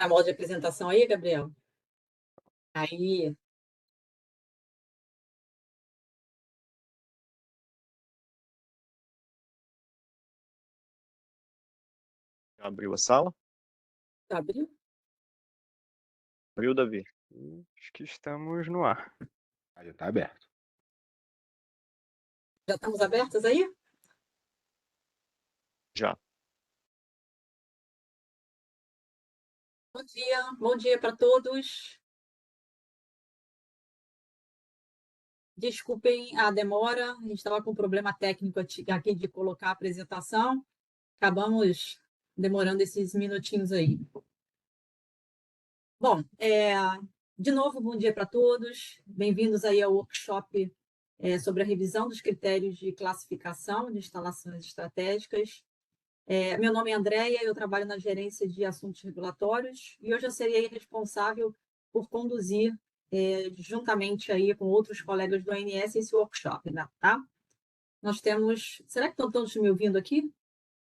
A modo de apresentação aí, Gabriel? Aí, Abriu a sala? abriu? Abriu, Davi? Acho que estamos no ar. Já está aberto. Já estamos abertos aí? Já. Bom dia para todos. Desculpem a demora, a gente estava com um problema técnico aqui de colocar a apresentação. Acabamos demorando esses minutinhos aí. Bom, de novo, bom dia para todos. Bem-vindos aí ao workshop sobre a revisão dos critérios de classificação de instalações estratégicas. Meu nome é Andréia, eu trabalho na gerência de assuntos regulatórios e hoje eu serei responsável por conduzir, juntamente aí com outros colegas do ANS, esse workshop, né, tá? Nós temos... Será que estão todos me ouvindo aqui?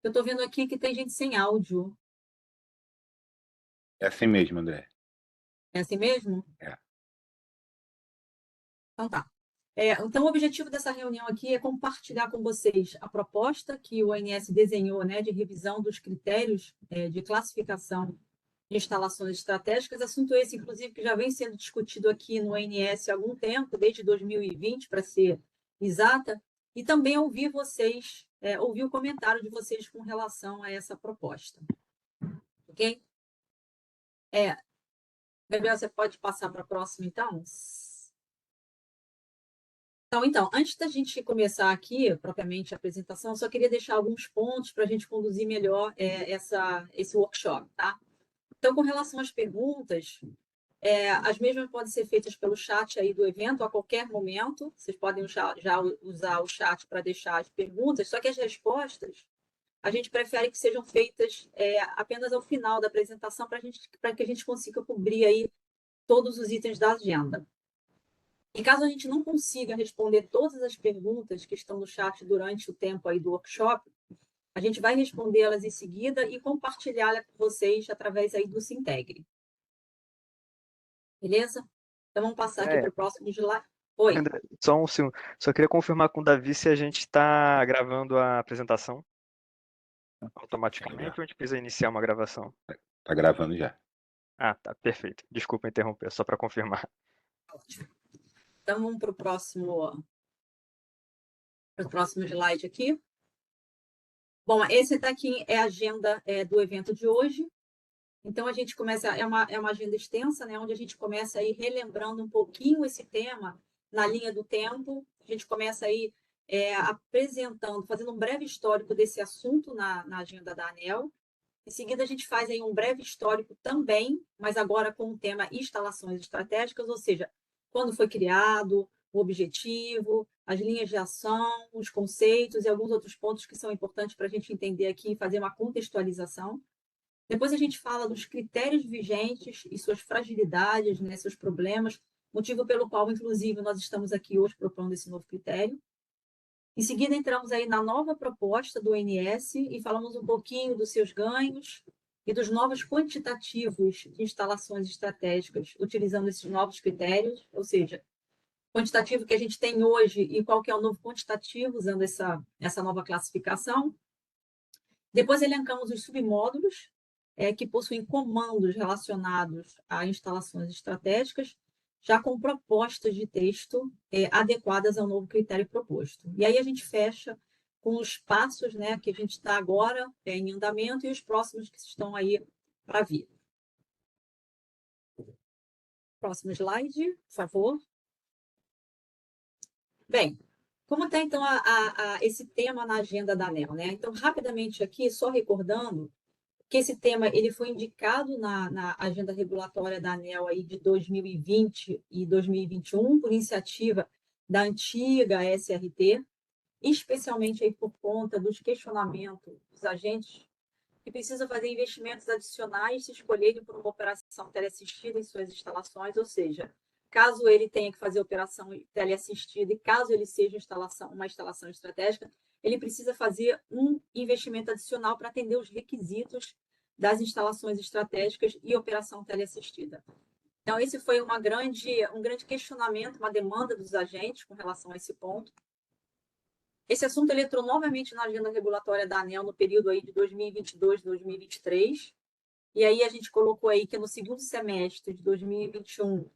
Eu estou vendo aqui que tem gente sem áudio. É assim mesmo, André. É assim mesmo? É. Então tá. Então, o objetivo dessa reunião aqui é compartilhar com vocês a proposta que o ANS desenhou, né, de revisão dos critérios de classificação de instalações estratégicas, assunto esse, inclusive, que já vem sendo discutido aqui no ANS há algum tempo, desde 2020, para ser exata, e também ouvir vocês, ouvir o comentário de vocês com relação a essa proposta. Ok? Gabriel, você pode passar para a próxima, então? Então, antes da gente começar aqui, propriamente, a apresentação, eu só queria deixar alguns pontos para a gente conduzir melhor esse workshop, tá? Então, com relação às perguntas, as mesmas podem ser feitas pelo chat aí do evento a qualquer momento. Vocês podem já usar o chat para deixar as perguntas, só que as respostas a gente prefere que sejam feitas apenas ao final da apresentação para que a gente consiga cobrir aí todos os itens da agenda. E caso a gente não consiga responder todas as perguntas que estão no chat durante o tempo aí do workshop, a gente vai respondê-las em seguida e compartilhá-las com vocês através aí do Sintegre. Beleza? Então, vamos passar aqui para o próximo slide. Oi. André, só um segundo. Só queria confirmar com o Davi se a gente está gravando a apresentação automaticamente ou a gente precisa iniciar uma gravação. Tá gravando já. Ah, tá, perfeito. Desculpa interromper, só para confirmar. Ótimo. Então, vamos para o próximo slide aqui. Bom, esse daqui é a agenda do evento de hoje. Então, a gente começa, é uma agenda extensa, né, onde a gente começa aí relembrando um pouquinho esse tema na linha do tempo. A gente começa aí apresentando, fazendo um breve histórico desse assunto na agenda da ANEEL. Em seguida, a gente faz aí um breve histórico também, mas agora com o tema instalações estratégicas, ou seja, quando foi criado, o objetivo, as linhas de ação, os conceitos e alguns outros pontos que são importantes para a gente entender aqui e fazer uma contextualização. Depois a gente fala dos critérios vigentes e suas fragilidades, né, seus problemas, motivo pelo qual, inclusive, nós estamos aqui hoje propondo esse novo critério. Em seguida, entramos aí na nova proposta do ONS e falamos um pouquinho dos seus ganhos e dos novos quantitativos de instalações estratégicas, utilizando esses novos critérios, ou seja, quantitativo que a gente tem hoje e qual que é o novo quantitativo usando essa nova classificação. Depois elencamos os submódulos, que possuem comandos relacionados a instalações estratégicas, já com propostas de texto adequadas ao novo critério proposto. E aí a gente fecha com os passos, né, que a gente está agora em andamento e os próximos que estão aí para vir. Próximo slide, por favor. Bem, como está, então, esse tema na agenda da ANEEL, né? Então, rapidamente aqui, só recordando que esse tema ele foi indicado na agenda regulatória da ANEEL aí de 2020 e 2021, por iniciativa da antiga SRT, especialmente aí por conta dos questionamentos dos agentes que precisam fazer investimentos adicionais se escolherem por uma operação teleassistida em suas instalações, ou seja, caso ele tenha que fazer operação teleassistida e caso ele seja uma instalação estratégica, ele precisa fazer um investimento adicional para atender os requisitos das instalações estratégicas e operação teleassistida. Então, esse foi um grande questionamento, uma demanda dos agentes com relação a esse ponto. Esse assunto ele entrou novamente na agenda regulatória da ANEEL no período aí de 2022 2023, e aí a gente colocou aí que no segundo semestre de 2021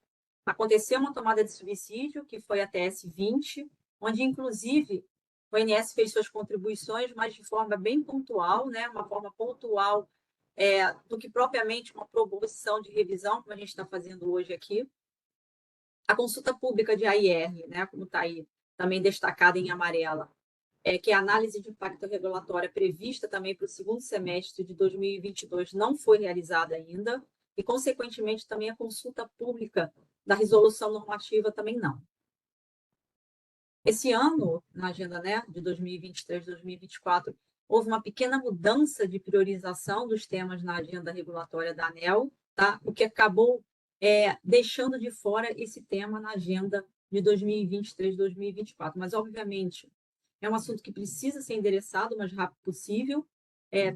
aconteceu uma tomada de subsídio, que foi a TS 20, onde, inclusive, o INS fez suas contribuições, mas de forma bem pontual, né? Uma forma pontual do que propriamente uma proposição de revisão, como a gente está fazendo hoje aqui. A consulta pública de AIR, né? Como está aí também destacada em amarela, que a análise de impacto regulatório prevista também para o segundo semestre de 2022 não foi realizada ainda, e, consequentemente, também a consulta pública da resolução normativa também não. Esse ano, na agenda, né, de 2023, 2024, houve uma pequena mudança de priorização dos temas na agenda regulatória da ANEEL, tá? O que acabou deixando de fora esse tema na agenda de 2023, 2024. Mas, obviamente, é um assunto que precisa ser endereçado o mais rápido possível,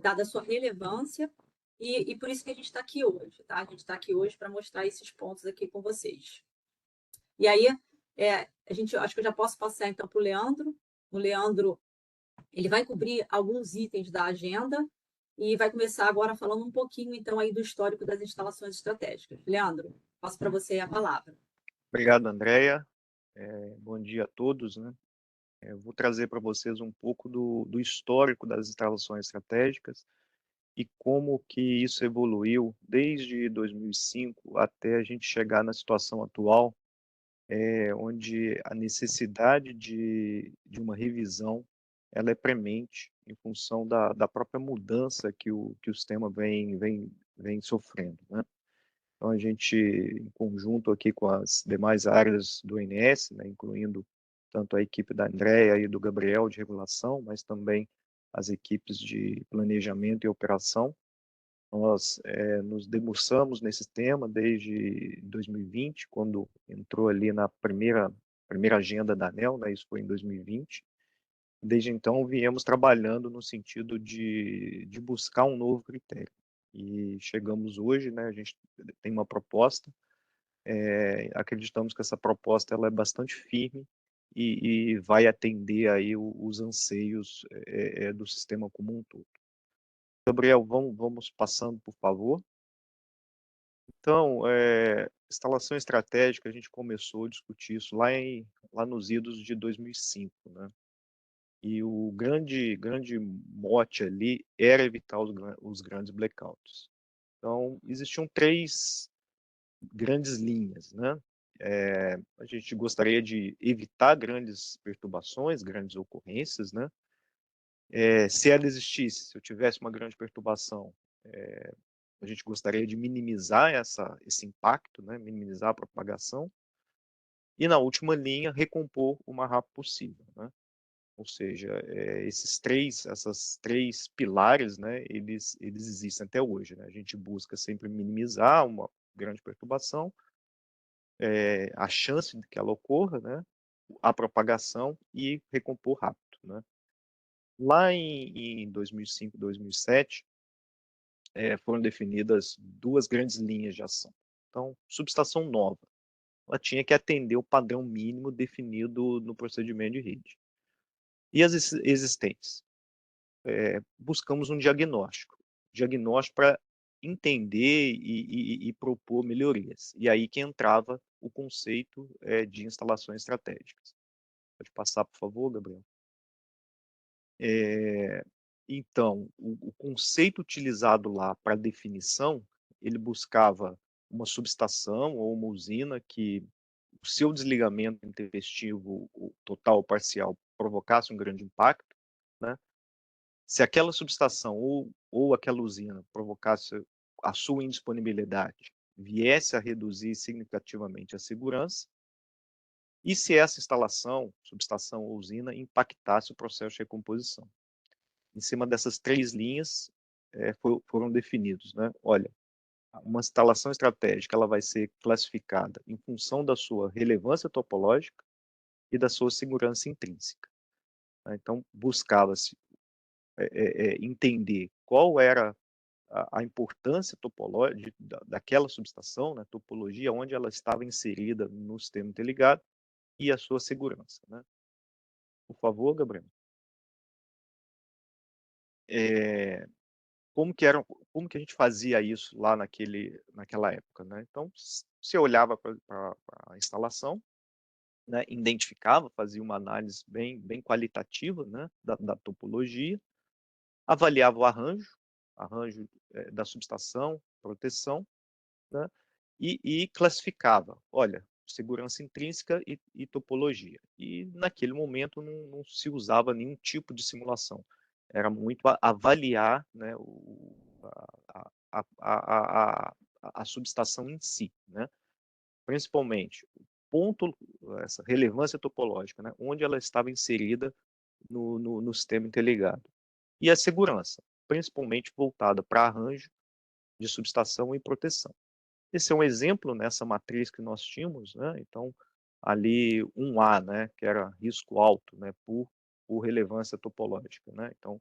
dada a sua relevância, e por isso que a gente está aqui hoje, tá? A gente está aqui hoje para mostrar esses pontos aqui com vocês. E aí, acho que eu já posso passar então para o Leandro. O Leandro, ele vai cobrir alguns itens da agenda e vai começar agora falando um pouquinho então aí do histórico das instalações estratégicas. Leandro, passo para você a palavra. Obrigado, Andréia. Bom dia a todos, né? Eu vou trazer para vocês um pouco do histórico das instalações estratégicas e como que isso evoluiu desde 2005 até a gente chegar na situação atual, onde a necessidade de uma revisão ela é premente em função da própria mudança que o sistema vem sofrendo, né? Então, a gente, em conjunto aqui com as demais áreas do INS, né, incluindo tanto a equipe da Andréia e do Gabriel de regulação, mas também as equipes de planejamento e operação, nós nos debruçamos nesse tema desde 2020, quando entrou ali na primeira agenda da ANEEL, né, isso foi em 2020. Desde então, viemos trabalhando no sentido de buscar um novo critério. E chegamos hoje, né, a gente tem uma proposta, acreditamos que essa proposta ela é bastante firme e vai atender aí os anseios do sistema como um todo. Gabriel, vamos passando, por favor. Então, instalação estratégica, a gente começou a discutir isso lá nos idos de 2005, né? E o grande mote ali era evitar os grandes blackouts. Então, existiam 3 grandes linhas, né? A gente gostaria de evitar grandes perturbações, grandes ocorrências, né? Se ela existisse, se eu tivesse uma grande perturbação, a gente gostaria de minimizar esse impacto, né? Minimizar a propagação. E na última linha, recompor o mais rápido possível, né? Ou seja, essas três pilares, né, eles existem até hoje, né? A gente busca sempre minimizar uma grande perturbação, a chance de que ela ocorra, né, a propagação e recompor rápido, né? Lá em 2005, 2007, foram definidas 2 grandes linhas de ação. Então, subestação nova, ela tinha que atender o padrão mínimo definido no procedimento de rede. E as existentes? Buscamos um diagnóstico para entender e propor melhorias. E aí que entrava o conceito de instalações estratégicas. Pode passar, por favor, Gabriel? Então, o conceito utilizado lá para definição, ele buscava uma subestação ou uma usina que o seu desligamento intempestivo, total ou parcial, provocasse um grande impacto, né? Se aquela subestação ou aquela usina provocasse a sua indisponibilidade, viesse a reduzir significativamente a segurança, e se essa instalação, subestação ou usina, impactasse o processo de recomposição. Em cima dessas 3 linhas foram definidos, né? Olha, uma instalação estratégica ela vai ser classificada em função da sua relevância topológica e da sua segurança intrínseca. Então, buscava-se entender qual era a importância topológica daquela subestação, né, topologia, onde ela estava inserida no sistema interligado e a sua segurança, né? Por favor, Gabriel. Como que a gente fazia isso lá naquela época, né? Então, você olhava para a instalação, né, identificava, fazia uma análise bem qualitativa, né, da topologia, avaliava o arranjo da subestação, proteção, né, e classificava, olha, segurança intrínseca e topologia. E naquele momento não se usava nenhum tipo de simulação, era muito avaliar, né, a subestação em si, né? Principalmente ponto, essa relevância topológica, né, onde ela estava inserida no sistema interligado. E a segurança, principalmente voltada para arranjo de subestação e proteção. Esse é um exemplo nessa matriz que nós tínhamos, né? Então, ali 1A, né, que era risco alto, né, por relevância topológica, né? Então,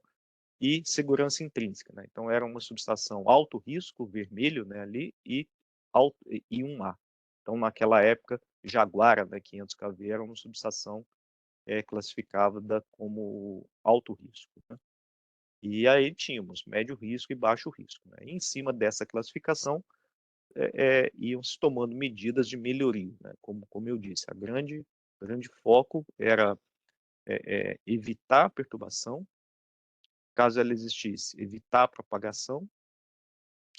e segurança intrínseca, né? Então, era uma subestação alto risco, vermelho, né, ali, e 1A. Então, naquela época, Jaguara, né, 500 kV, era uma subestação classificada como alto risco, né? E aí tínhamos médio risco e baixo risco, né? E em cima dessa classificação, iam se tomando medidas de melhoria, né? Como eu disse, grande foco era evitar a perturbação, caso ela existisse, evitar a propagação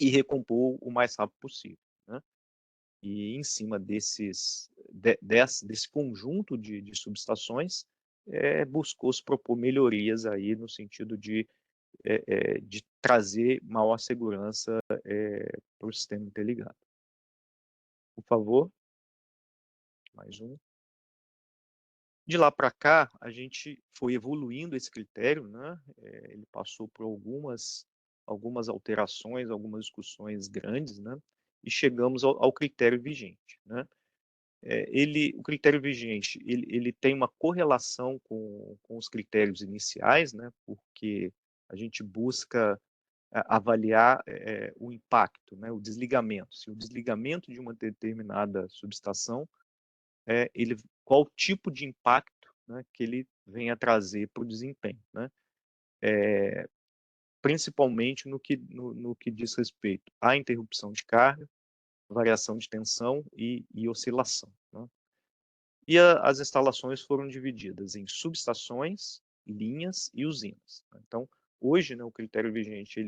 e recompor o mais rápido possível, né? E em cima desse conjunto de subestações, buscou-se propor melhorias aí no sentido de trazer maior segurança para o sistema interligado. Por favor, mais um. De lá para cá, a gente foi evoluindo esse critério, né? Ele passou por algumas alterações, algumas discussões grandes, né? E chegamos ao critério vigente, né? O critério vigente, ele tem uma correlação com os critérios iniciais, né? Porque a gente busca avaliar o impacto, né? O desligamento. Se o desligamento de uma determinada subestação, qual tipo de impacto, né, que ele vem a trazer para o desempenho, né? Principalmente no que diz respeito à interrupção de carga, variação de tensão e oscilação, né? E as instalações foram divididas em subestações, linhas e usinas. Então, hoje, né, o critério vigente,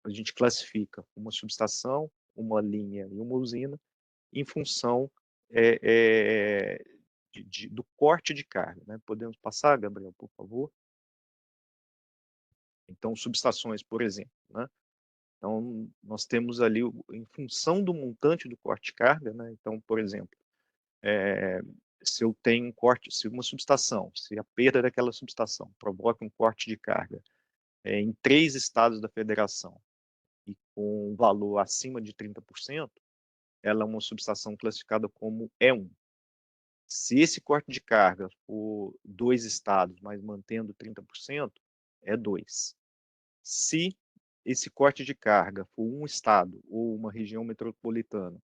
a gente classifica uma subestação, uma linha e uma usina em função do corte de carga, né? Podemos passar, Gabriel, por favor? Então, subestações, por exemplo, né? Então, nós temos ali, em função do montante do corte de carga, né? Então, por exemplo, se eu tenho um corte, se uma subestação, se a perda daquela subestação provoca um corte de carga em 3 estados da federação e com um valor acima de 30%, ela é uma subestação classificada como E1. Se esse corte de carga for 2 estados, mas mantendo 30%, é 2. Se esse corte de carga for um estado ou uma região metropolitana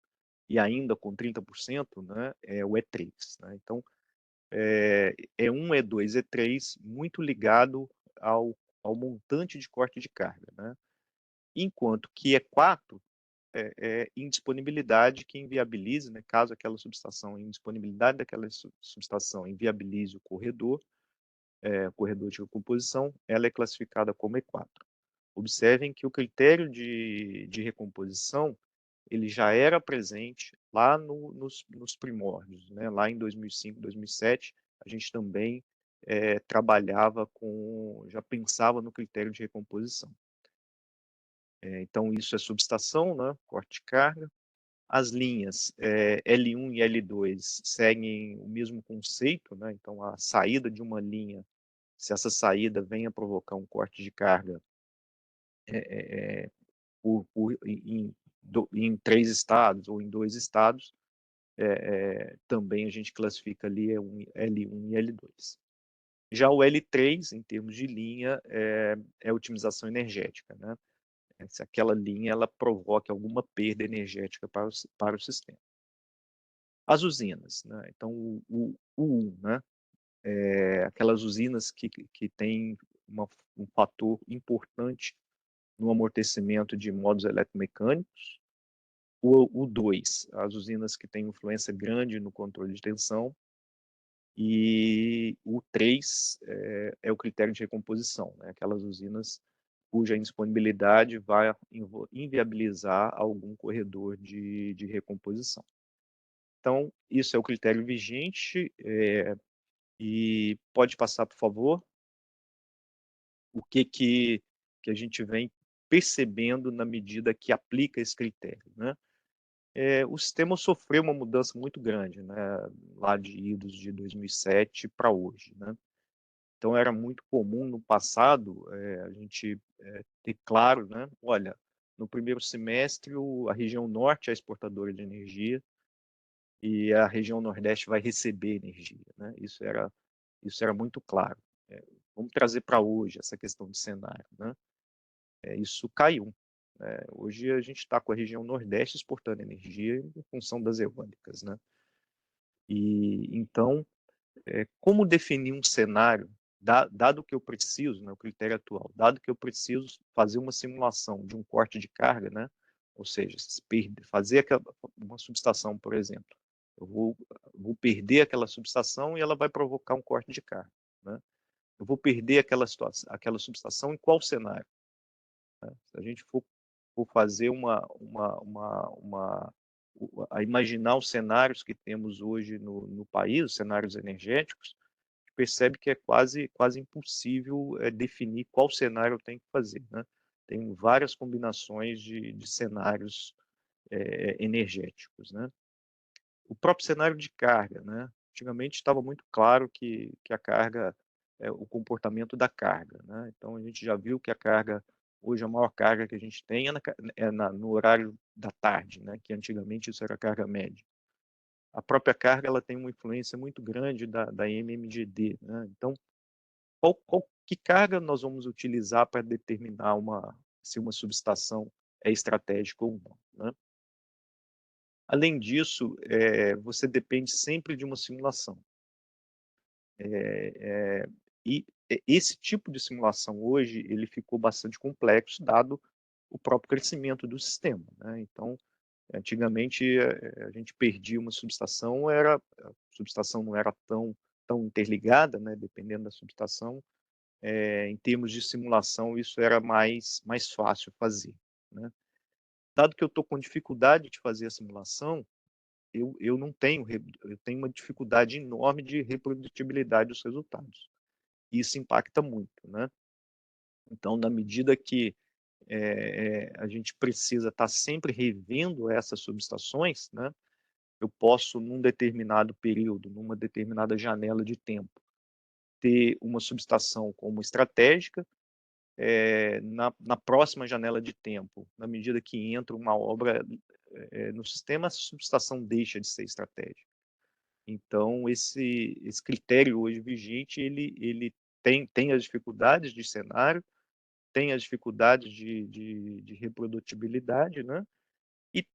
e ainda com 30%, né, é o E3. Né? Então, E1, E2, E3, muito ligado ao montante de corte de carga. Né? Enquanto que E4 indisponibilidade que inviabilize, né, caso aquela subestação, indisponibilidade daquela subestação inviabilize o corredor de recomposição, ela é classificada como E4. Observem que o critério de recomposição ele já era presente lá nos primórdios, né? Lá em 2005, 2007, a gente também trabalhava já pensava no critério de recomposição. Então, isso é subestação, né? Corte de carga. As linhas L1 e L2 seguem o mesmo conceito, né? Então, a saída de uma linha, se essa saída vem a provocar um corte de carga em 3 estados ou em 2 estados, também a gente classifica ali L1 e L2. Já o L3, em termos de linha, é otimização energética, né? Se aquela linha ela provoca alguma perda energética para o sistema. As usinas, né? Então, o 1, né? Aquelas usinas que têm um fator importante no amortecimento de modos eletromecânicos. O 2, as usinas que têm influência grande no controle de tensão. E o 3 é o critério de recomposição, né? Aquelas usinas cuja indisponibilidade vai inviabilizar algum corredor de recomposição. Então, isso é o critério vigente, e pode passar, por favor, o que a gente vem percebendo na medida que aplica esse critério, né? O sistema sofreu uma mudança muito grande, né, lá de idos de 2007 para hoje, né? Então era muito comum no passado a gente ter claro, né, olha, no primeiro semestre a região norte é exportadora de energia e a região nordeste vai receber energia, né? Isso era muito claro. Vamos trazer para hoje essa questão de cenário, né? Isso caiu. Hoje a gente está com a região nordeste exportando energia em função das eólicas, né? E então, como definir um cenário, dado que eu preciso, né, o critério atual, dado que eu preciso fazer uma simulação de um corte de carga, né? Ou seja, fazer uma subestação, por exemplo, eu vou perder aquela subestação e ela vai provocar um corte de carga, né? Eu vou perder aquela subestação em qual cenário? Se a gente for fazer a imaginar os cenários que temos hoje no país, os cenários energéticos, percebe que é quase impossível definir qual cenário eu tenho que fazer, né? Tem várias combinações de cenários energéticos, né? O próprio cenário de carga, né? Antigamente estava muito claro que a carga o comportamento da carga, né? Então a gente já viu que a carga hoje a maior carga que a gente tem no horário da tarde, né? Que antigamente isso era a carga média. A própria carga ela tem uma influência muito grande da MMGD, né? Então que carga nós vamos utilizar para determinar se uma subestação é estratégica ou não, né? Além disso, você depende sempre de uma simulação. E esse tipo de simulação hoje ele ficou bastante complexo, dado o próprio crescimento do sistema, né? Então, antigamente, a gente perdia uma subestação, a subestação não era tão interligada, né? Dependendo da subestação, em termos de simulação, isso era mais fácil fazer, né? Dado que eu estou com dificuldade de fazer a simulação, eu não tenho, eu tenho uma dificuldade enorme de reprodutibilidade dos resultados. Isso impacta muito, né? Então, na medida que a gente precisa estar sempre revendo essas subestações, né? Eu posso, num determinado período, numa determinada janela de tempo, ter uma subestação como estratégica, na próxima janela de tempo, na medida que entra uma obra no sistema, essa subestação deixa de ser estratégica. Então, esse critério hoje vigente, ele tem as dificuldades de cenário, tem as dificuldades de reprodutibilidade, né? E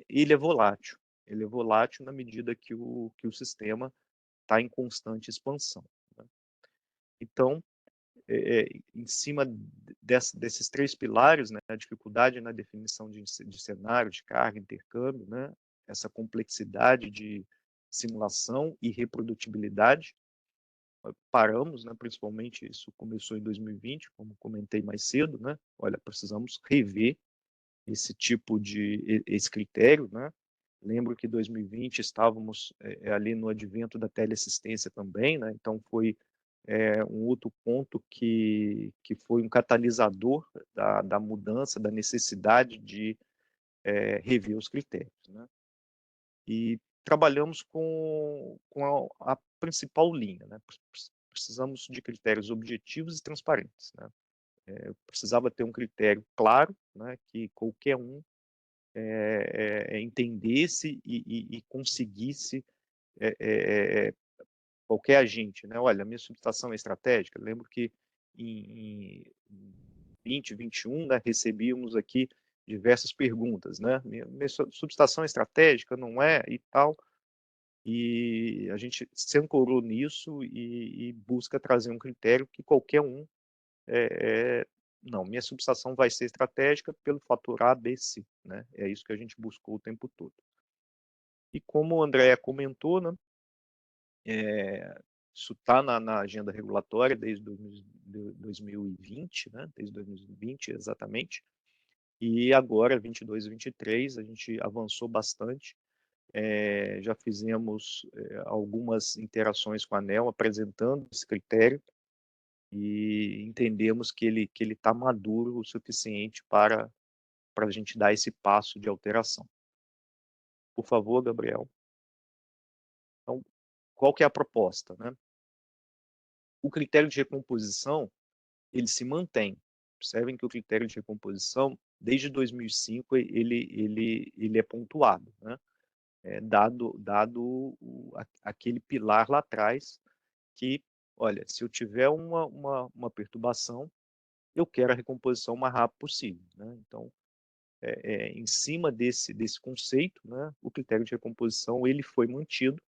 ele é volátil. Ele é volátil na medida que o sistema está em constante expansão, né? Então, em cima desses três pilares, né, a dificuldade na definição de cenário, de carga, intercâmbio, né, essa complexidade de simulação e reprodutibilidade, paramos, né, principalmente isso começou em 2020, como comentei mais cedo, né, olha, precisamos rever esse critério, né. Lembro que em 2020 estávamos ali no advento da teleassistência também, né, então foi um outro ponto que foi um catalisador da mudança, da necessidade de rever os critérios, né. E trabalhamos com a principal linha, né, precisamos de critérios objetivos e transparentes, né. Eu precisava ter um critério claro, né, que qualquer um entendesse e conseguisse qualquer agente, né? Olha, a minha subestação é estratégica. Lembro que em 2021, né, recebíamos aqui diversas perguntas, né? Minha subestação é estratégica, não é? E tal. E a gente se ancorou nisso e busca trazer um critério que qualquer um não, minha subestação vai ser estratégica pelo fator A, B, C, né? É isso que a gente buscou o tempo todo. E como o André comentou, né, isso está na agenda regulatória desde 2020, né, desde 2020 exatamente, e agora, 22 e 23, a gente avançou bastante, já fizemos algumas interações com a ANEEL apresentando esse critério, e entendemos que ele está maduro o suficiente para a gente dar esse passo de alteração. Por favor, Gabriel. Então, qual que é a proposta, né? O critério de recomposição, ele se mantém. Observem que o critério de recomposição, desde 2005, ele é pontuado, né? Dado aquele pilar lá atrás que, olha, se eu tiver uma perturbação, eu quero a recomposição o mais rápido possível, né? Então, em cima desse conceito, né, o critério de recomposição ele foi mantido,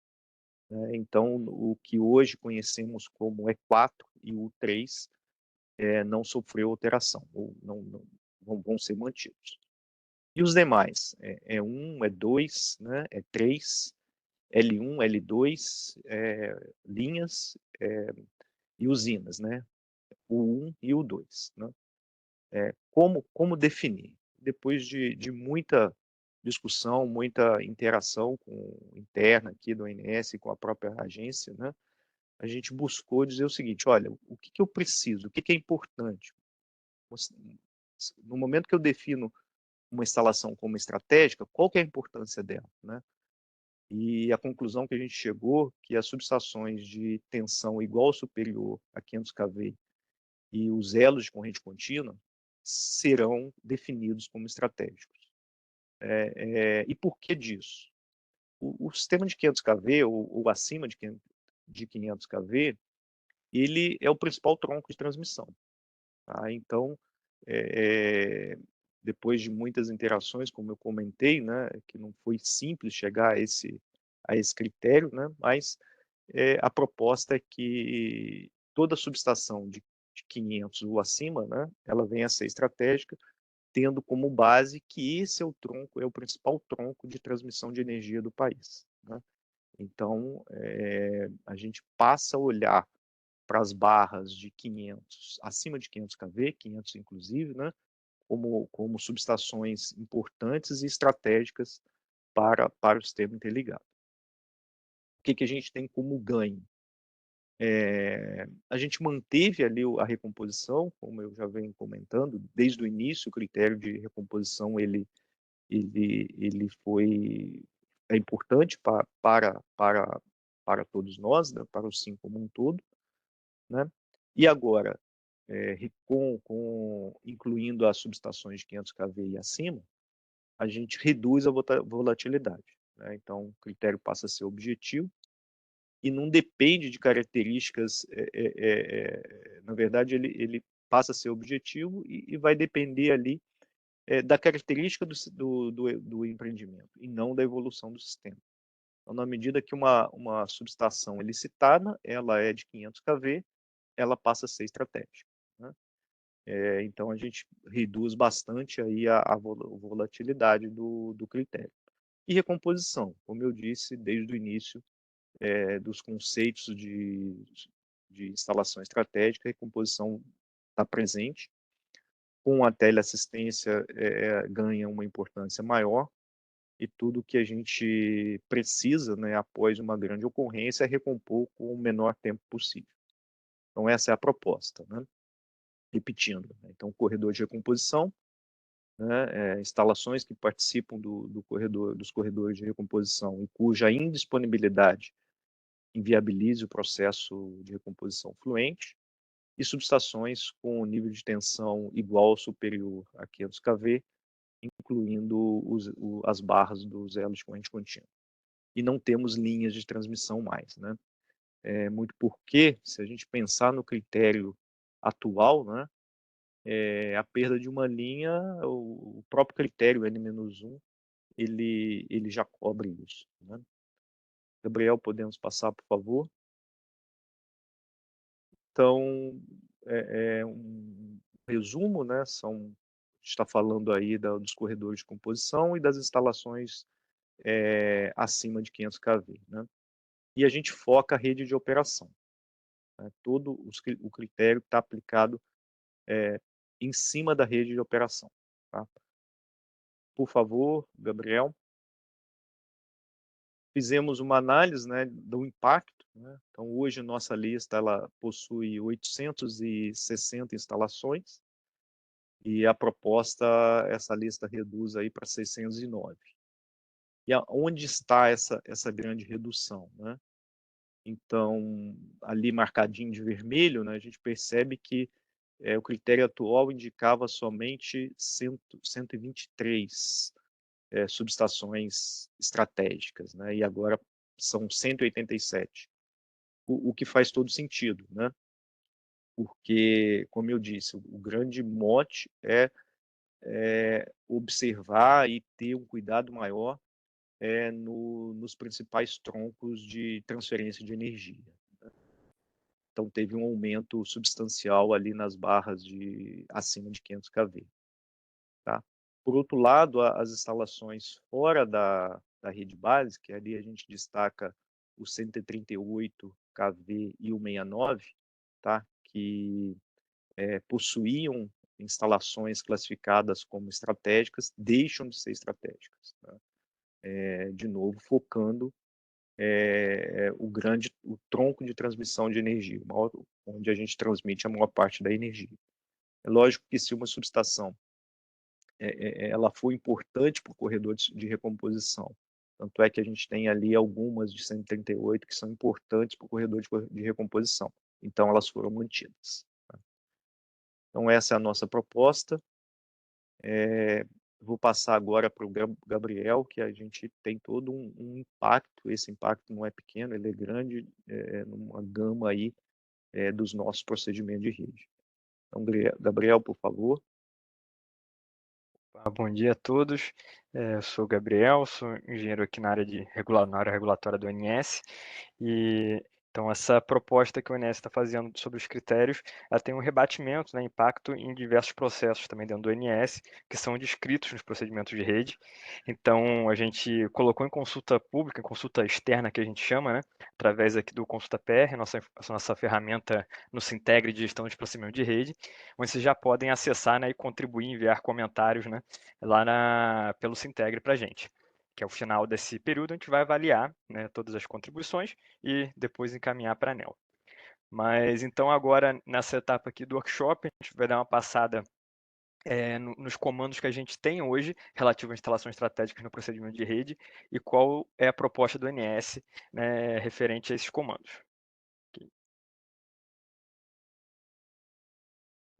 né? Então, o que hoje conhecemos como E4 e o 3 não sofreu alteração, ou não vão ser mantidos. E os demais? E1, E2, né, E3, L1, L2, linhas e usinas, né? O 1 e o 2. Né? Como definir? Depois de muita discussão, muita interação interna aqui do ONS com a própria agência, né, a gente buscou dizer o seguinte, olha, o que eu preciso, o que é importante? No momento que eu defino uma instalação como estratégica, qual que é a importância dela? Né? E a conclusão que a gente chegou, que as subestações de tensão igual ou superior a 500 kV e os elos de corrente contínua serão definidos como estratégicos. E por que disso? O sistema de 500 kV, ou acima de 500 kV, ele é o principal tronco de transmissão. Tá? Então, depois de muitas interações, como eu comentei, né, que não foi simples chegar a esse critério, né, mas a proposta é que toda subestação de 500 ou acima, né, ela venha a ser estratégica, tendo como base que esse é o principal tronco de transmissão de energia do país. Né? Então, a gente passa a olhar para as barras de 500, acima de 500 kV, 500 inclusive, né, como subestações importantes e estratégicas para o sistema interligado. O que a gente tem como ganho? A gente manteve ali a recomposição, como eu já venho comentando, desde o início o critério de recomposição ele é importante para todos nós, né, para o SIM como um todo, né? E agora, incluindo as subestações de 500 kV e acima, a gente reduz a volatilidade, né? Então, o critério passa a ser objetivo e não depende de características, na verdade, ele passa a ser objetivo e vai depender ali da característica do empreendimento e não da evolução do sistema. Então, na medida que uma subestação é licitada, ela é de 500 kV, ela passa a ser estratégica. Né? Então, a gente reduz bastante aí a volatilidade do critério. E recomposição, como eu disse desde o início dos conceitos de instalação estratégica, a recomposição está presente. Com a teleassistência ganha uma importância maior e tudo que a gente precisa, né, após uma grande ocorrência, é recompor com o menor tempo possível. Então, essa é a proposta. Né? Repetindo, né? Então, corredor de recomposição, né, instalações que participam dos corredores de recomposição e cuja indisponibilidade inviabilize o processo de recomposição fluente, e subestações com nível de tensão igual ou superior a 500 kV, incluindo as barras dos elos de corrente contínua. E não temos linhas de transmissão mais. Né? muito porque, se a gente pensar no critério atual, né, a perda de uma linha, o próprio critério N-1, ele já cobre isso, né. Gabriel, podemos passar, por favor? Então, um resumo, né, está falando aí dos corredores de composição e das instalações acima de 500 kV, né. E a gente foca a rede de operação, né, o critério está aplicado em cima da rede de operação, tá. Por favor, Gabriel. Fizemos uma análise, né, do impacto, né, então hoje nossa lista ela possui 860 instalações, e a proposta, essa lista reduz aí para 609. E onde está essa grande redução, né? Então, ali marcadinho de vermelho, né, a gente percebe que o critério atual indicava somente 123 subestações estratégicas, né, e agora são 187, o que faz todo sentido, né? Porque, como eu disse, o grande mote é observar e ter um cuidado maior nos principais troncos de transferência de energia. Então, teve um aumento substancial ali nas barras acima de 500 kV. Tá? Por outro lado, as instalações fora da rede básica, ali a gente destaca o 138 kV e o 69, tá? Que possuíam instalações classificadas como estratégicas, deixam de ser estratégicas. Tá? De novo, focando o tronco de transmissão de energia, onde a gente transmite a maior parte da energia. É lógico que se uma subestação ela foi importante para o corredor de recomposição, tanto é que a gente tem ali algumas de 138 que são importantes para o corredor de recomposição, então elas foram mantidas. Tá? Então essa é a nossa proposta. Vou passar agora para o Gabriel, que a gente tem todo um impacto, esse impacto não é pequeno, ele é grande, numa gama aí dos nossos procedimentos de rede. Então, Gabriel, por favor. Bom dia a todos. Eu sou o Gabriel, sou engenheiro aqui na área regulatória do ONS, e então essa proposta que o ONS está fazendo sobre os critérios, ela tem um rebatimento, né, impacto em diversos processos também dentro do ONS, que são descritos nos procedimentos de rede. Então a gente colocou em consulta pública, em consulta externa que a gente chama, né, através aqui do Consulta PR, nossa ferramenta no Sintegre de gestão de procedimento de rede, onde vocês já podem acessar, né, e contribuir, enviar comentários, né, lá pelo Sintegre para a gente, que é o final desse período. A gente vai avaliar, né, todas as contribuições e depois encaminhar para a ANEEL. Mas então agora, nessa etapa aqui do workshop, a gente vai dar uma passada nos comandos que a gente tem hoje relativo a instalações estratégicas no procedimento de rede e qual é a proposta do ONS, né, referente a esses comandos.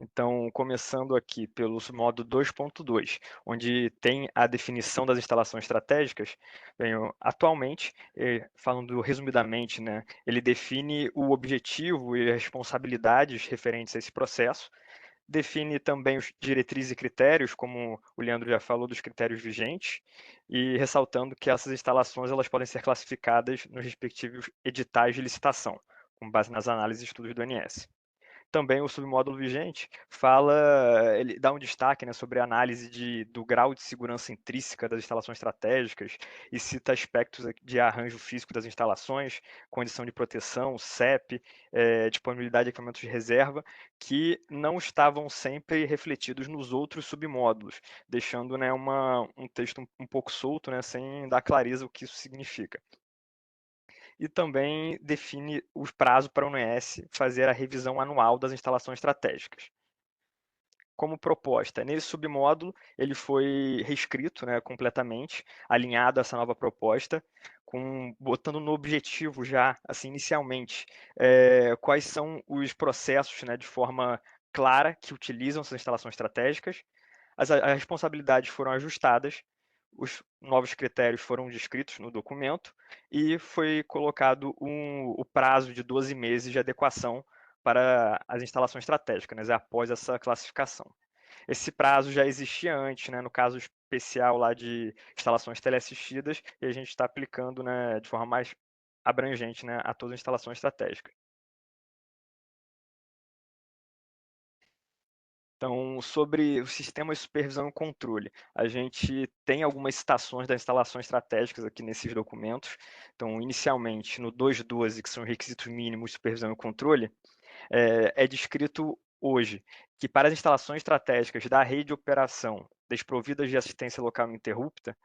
Então, começando aqui pelo modo 2.2, onde tem a definição das instalações estratégicas, bem, atualmente, falando resumidamente, né, ele define o objetivo e as responsabilidades referentes a esse processo, define também os diretrizes e critérios, como o Leandro já falou, dos critérios vigentes, e ressaltando que essas instalações elas podem ser classificadas nos respectivos editais de licitação, com base nas análises e estudos do ONS. Também o submódulo vigente ele dá um destaque, né, sobre a análise do grau de segurança intrínseca das instalações estratégicas e cita aspectos de arranjo físico das instalações, condição de proteção, CEP, disponibilidade de equipamentos de reserva, que não estavam sempre refletidos nos outros submódulos, deixando, né, um texto um pouco solto, né, sem dar clareza o que isso significa. E também define os prazos para a ONS fazer a revisão anual das instalações estratégicas. Como proposta, nesse submódulo, ele foi reescrito, né, completamente, alinhado a essa nova proposta, botando no objetivo já, assim, inicialmente, quais são os processos, né, de forma clara que utilizam essas instalações estratégicas. As responsabilidades foram ajustadas, os novos critérios foram descritos no documento e foi colocado o prazo de 12 meses de adequação para as instalações estratégicas, né, após essa classificação. Esse prazo já existia antes, né, no caso especial lá de instalações teleassistidas, e a gente está aplicando, né, de forma mais abrangente, né, a todas as instalações estratégicas. Então, sobre o sistema de supervisão e controle, a gente tem algumas citações das instalações estratégicas aqui nesses documentos. Então, inicialmente, no 2.12, que são os requisitos mínimos de supervisão e controle, é descrito hoje que para as instalações estratégicas da rede de operação desprovidas de assistência local ininterrupta,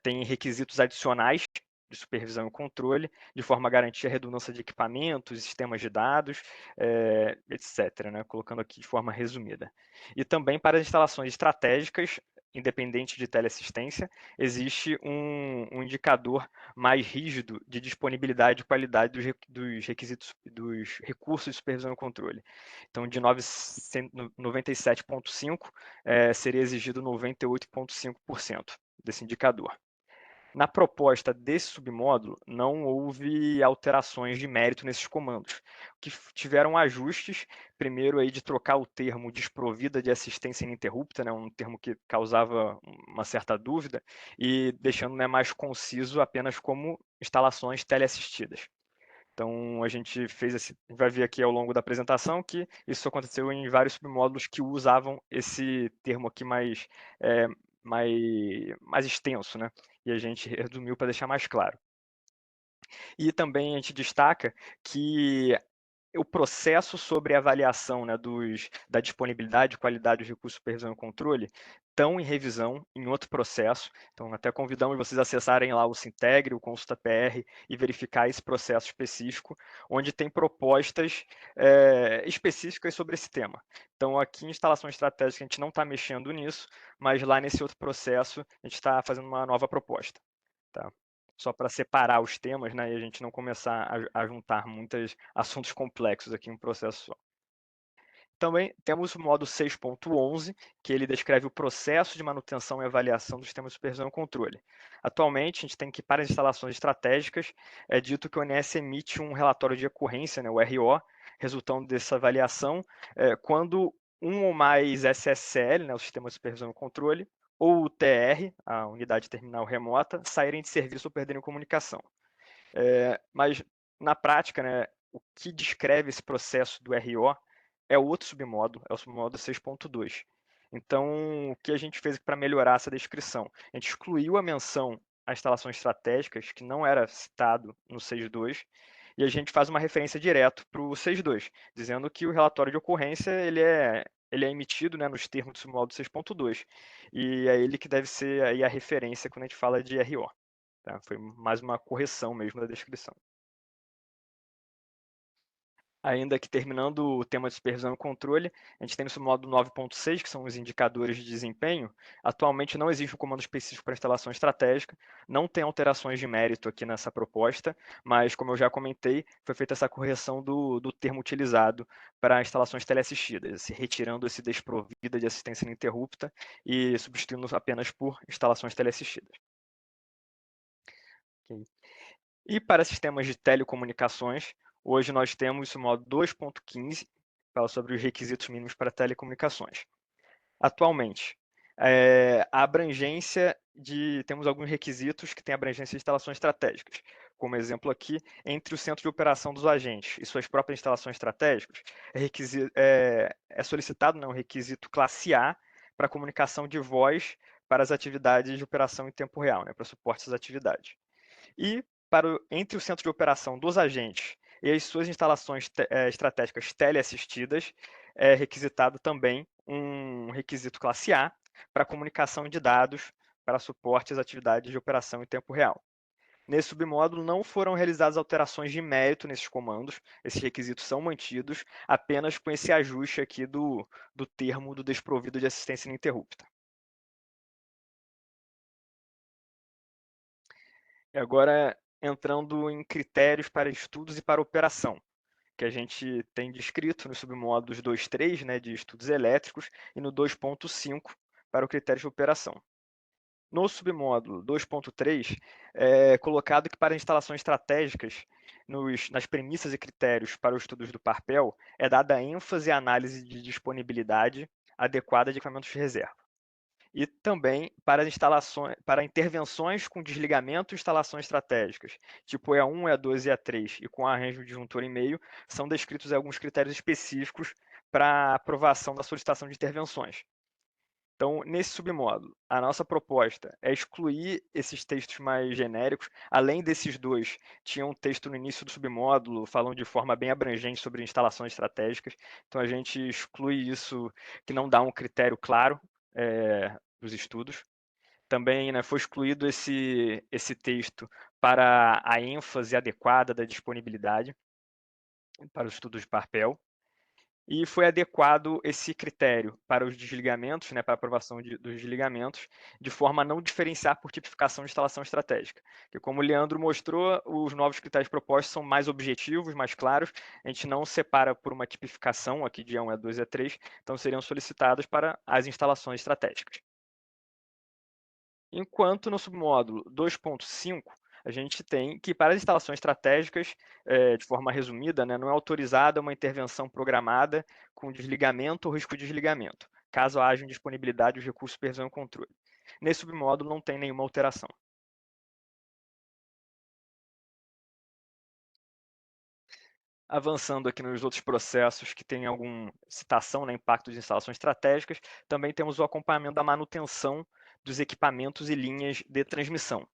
tem requisitos adicionais de supervisão e controle, de forma a garantir a redundância de equipamentos, sistemas de dados, etc., né? Colocando aqui de forma resumida. E também para as instalações estratégicas, independente de teleassistência, existe um indicador mais rígido de disponibilidade e qualidade dos requisitos, dos recursos de supervisão e controle. Então, de 97,5 seria exigido 98,5% desse indicador. Na proposta desse submódulo, não houve alterações de mérito nesses comandos, que tiveram ajustes, primeiro aí de trocar o termo desprovida de assistência ininterrupta, né, um termo que causava uma certa dúvida, e deixando, né, mais conciso apenas como instalações teleassistidas. Então, a gente vai ver aqui ao longo da apresentação que isso aconteceu em vários submódulos que usavam esse termo aqui é, mais extenso, né? E a gente resumiu para deixar mais claro. E também a gente destaca que o processo sobre avaliação, né, da disponibilidade e qualidade dos recursos de supervisão e controle estão em revisão em outro processo. Então, até convidamos vocês a acessarem lá o Sintegre, o Consulta PR e verificar esse processo específico, onde tem propostas específicas sobre esse tema. Então, aqui em instalação estratégica, a gente não está mexendo nisso, mas lá nesse outro processo, a gente está fazendo uma nova proposta. Tá? Só para separar os temas, né, e a gente não começar a juntar muitos assuntos complexos aqui em um processo só. Também temos o modo 6.11, que ele descreve o processo de manutenção e avaliação do sistema de supervisão e controle. Atualmente, a gente tem que, para as instalações estratégicas, é dito que o ONS emite um relatório de ocorrência, né, o RO, resultando dessa avaliação, quando um ou mais SSL, né, o sistema de supervisão e controle, ou o TR, a unidade terminal remota, saírem de serviço ou perderem comunicação. Mas, na prática, né, o que descreve esse processo do RO é outro submódulo, é o submódulo 6.2. Então, o que a gente fez para melhorar essa descrição? A gente excluiu a menção a instalações estratégicas, que não era citado no 6.2, e a gente faz uma referência direto para o 6.2, dizendo que o relatório de ocorrência ele é emitido, né, nos termos do submódulo 6.2, e é ele que deve ser aí a referência quando a gente fala de RO. Tá? Foi mais uma correção mesmo da descrição. Ainda que terminando o tema de supervisão e controle, a gente tem no módulo 9.6, que são os indicadores de desempenho. Atualmente não existe um comando específico para instalação estratégica, não tem alterações de mérito aqui nessa proposta, mas como eu já comentei, foi feita essa correção do termo utilizado para instalações teleassistidas, retirando esse desprovida de assistência ininterrupta e substituindo apenas por instalações teleassistidas. Okay. E para sistemas de telecomunicações, hoje nós temos o modo 2.15, que fala sobre os requisitos mínimos para telecomunicações. Atualmente, a abrangência temos alguns requisitos que têm abrangência de instalações estratégicas. Como exemplo aqui, entre o centro de operação dos agentes e suas próprias instalações estratégicas, é solicitado um requisito classe A para comunicação de voz para as atividades de operação em tempo real, né, para suporte às atividades. E entre o centro de operação dos agentes e as suas instalações estratégicas teleassistidas, é requisitado também um requisito classe A para comunicação de dados para suporte às atividades de operação em tempo real. Nesse submódulo não foram realizadas alterações de mérito nesses comandos, esses requisitos são mantidos, apenas com esse ajuste aqui do termo do desprovido de assistência ininterrupta. E agora, entrando em critérios para estudos e para operação, que a gente tem descrito nos submódulos 2.3, né, de estudos elétricos, e no 2.5 para o critério de operação. No submódulo 2.3, é colocado que para instalações estratégicas, nas premissas e critérios para os estudos do Parpel, é dada ênfase à análise de disponibilidade adequada de equipamentos de reserva. E também para intervenções com desligamento e instalações estratégicas, tipo E1, E2 e E3, e com arranjo de disjuntor em meio, são descritos alguns critérios específicos para aprovação da solicitação de intervenções. Então, nesse submódulo, a nossa proposta é excluir esses textos mais genéricos. Além desses dois, tinha um texto no início do submódulo falando de forma bem abrangente sobre instalações estratégicas. Então, a gente exclui isso, que não dá um critério claro dos estudos. Também, né, foi excluído esse texto para a ênfase adequada da disponibilidade para os estudos de Parpel. E foi adequado esse critério para os desligamentos, né, para a aprovação dos desligamentos, de forma a não diferenciar por tipificação de instalação estratégica. Porque, como o Leandro mostrou, os novos critérios propostos são mais objetivos, mais claros, a gente não separa por uma tipificação aqui de E1, E2 e E3, então seriam solicitadas para as instalações estratégicas. Enquanto no submódulo 2.5, a gente tem que para as instalações estratégicas, de forma resumida, né, não é autorizada uma intervenção programada com desligamento ou risco de desligamento, caso haja indisponibilidade dos recursos de supervisão e controle. Nesse submódulo não tem nenhuma alteração. Avançando aqui nos outros processos que têm alguma citação, né, impacto de instalações estratégicas, também temos o acompanhamento da manutenção dos equipamentos e linhas de transmissão.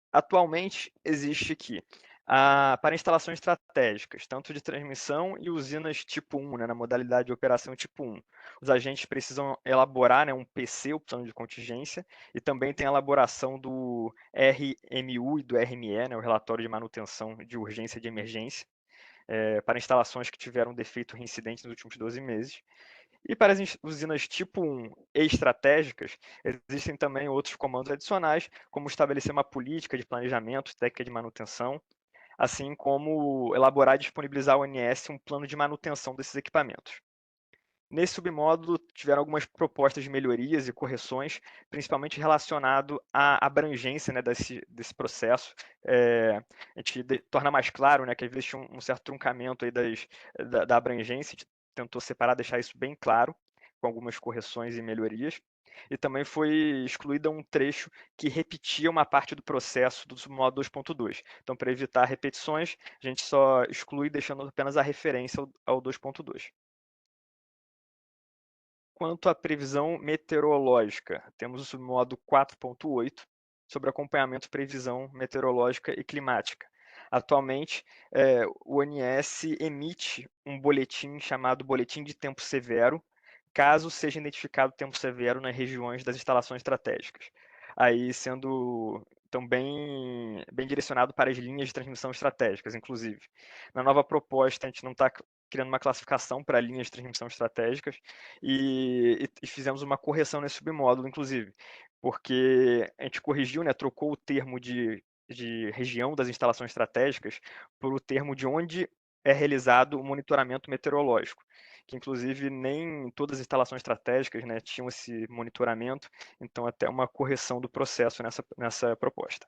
Atualmente, existe aqui, para instalações estratégicas, tanto de transmissão e usinas tipo 1, né, na modalidade de operação tipo 1. Os agentes precisam elaborar, né, um PC, o plano de contingência, e também tem a elaboração do RMU e do RME, né, o relatório de manutenção de urgência e de emergência, para instalações que tiveram defeito reincidente nos últimos 12 meses. E para as usinas tipo 1 e estratégicas, existem também outros comandos adicionais, como estabelecer uma política de planejamento, técnica de manutenção, assim como elaborar e disponibilizar ao ONS um plano de manutenção desses equipamentos. Nesse submódulo, tiveram algumas propostas de melhorias e correções, principalmente relacionado à abrangência, né, desse processo. A gente torna mais claro, né, que às vezes tinha um certo truncamento aí da abrangência, a gente tentou separar, deixar isso bem claro, com algumas correções e melhorias. E também foi excluída um trecho que repetia uma parte do processo do submódulo 2.2. Então, para evitar repetições, a gente só exclui, deixando apenas a referência ao 2.2. Quanto à previsão meteorológica, temos o submódulo 4.8 sobre acompanhamento, previsão meteorológica e climática. Atualmente, o ONS emite um boletim chamado Boletim de Tempo Severo, caso seja identificado tempo severo nas regiões das instalações estratégicas. Aí sendo então bem direcionado para as linhas de transmissão estratégicas, inclusive. Na nova proposta, a gente não está criando uma classificação para linhas de transmissão estratégicas e fizemos uma correção nesse submódulo, inclusive, porque a gente corrigiu, né, trocou o termo de região das instalações estratégicas por o termo de onde é realizado o monitoramento meteorológico, que inclusive nem todas as instalações estratégicas, né, tinham esse monitoramento, então até uma correção do processo nessa proposta.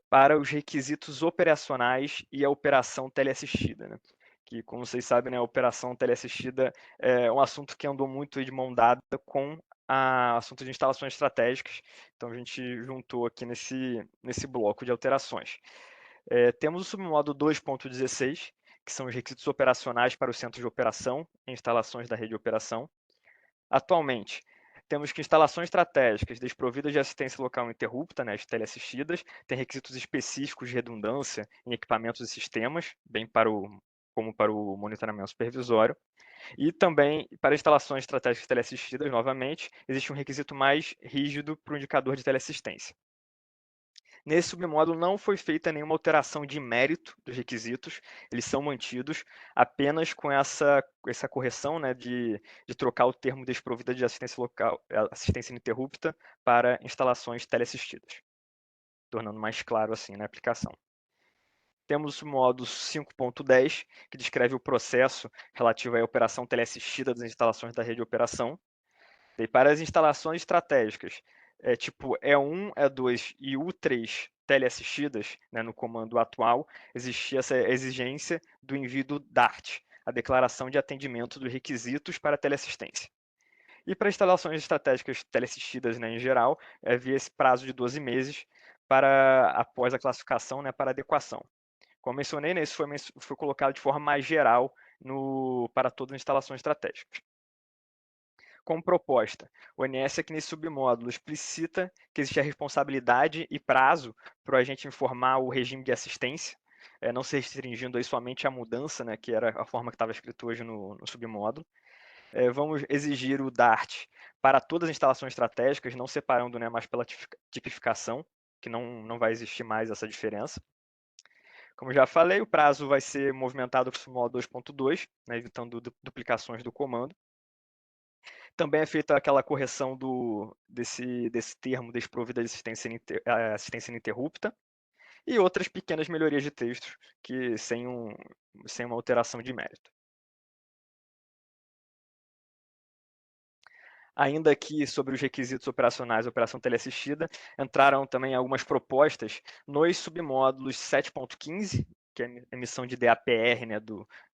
Para os requisitos operacionais e a operação teleassistida, né? Que, como vocês sabem, né, a operação teleassistida é um assunto que andou muito de mão dada com o assunto de instalações estratégicas, então a gente juntou aqui nesse bloco de alterações. Temos o submódulo 2.16, que são os requisitos operacionais para o centro de operação e instalações da rede de operação. Atualmente, temos que instalações estratégicas desprovidas de assistência local interrupta, né, as teleassistidas, têm requisitos específicos de redundância em equipamentos e sistemas, como para o monitoramento supervisório. E também, para instalações estratégicas teleassistidas, novamente, existe um requisito mais rígido para o indicador de teleassistência. Nesse submódulo não foi feita nenhuma alteração de mérito dos requisitos, eles são mantidos apenas com essa correção, né, de trocar o termo desprovida de assistência local, assistência ininterrupta, para instalações teleassistidas, tornando mais claro assim na aplicação. Temos o módulo 5.10, que descreve o processo relativo à operação teleassistida das instalações da rede de operação. E para as instalações estratégicas, tipo E1, E2 e U3 teleassistidas, né, no comando atual, existia essa exigência do envio do DART, a Declaração de Atendimento dos Requisitos para Teleassistência. E para instalações estratégicas teleassistidas, né, em geral, havia esse prazo de 12 meses após a classificação, né, para adequação. Como mencionei, né, isso foi colocado de forma mais geral para todas as instalações estratégicas. Como proposta, o ONS aqui nesse submódulo explicita que existe a responsabilidade e prazo para o agente informar o regime de assistência, não se restringindo aí somente à mudança, né, que era a forma que estava escrito hoje no submódulo. Vamos exigir o DART para todas as instalações estratégicas, não separando, né, mais pela tipificação, que não vai existir mais essa diferença. Como já falei, o prazo vai ser movimentado para o módulo 2.2, né, evitando duplicações do comando. Também é feita aquela correção desse termo desprovida de assistência ininterrupta e outras pequenas melhorias de texto que sem uma alteração de mérito. Ainda aqui sobre os requisitos operacionais da operação teleassistida, entraram também algumas propostas nos submódulos 7.15, que é a emissão de DAPR, né,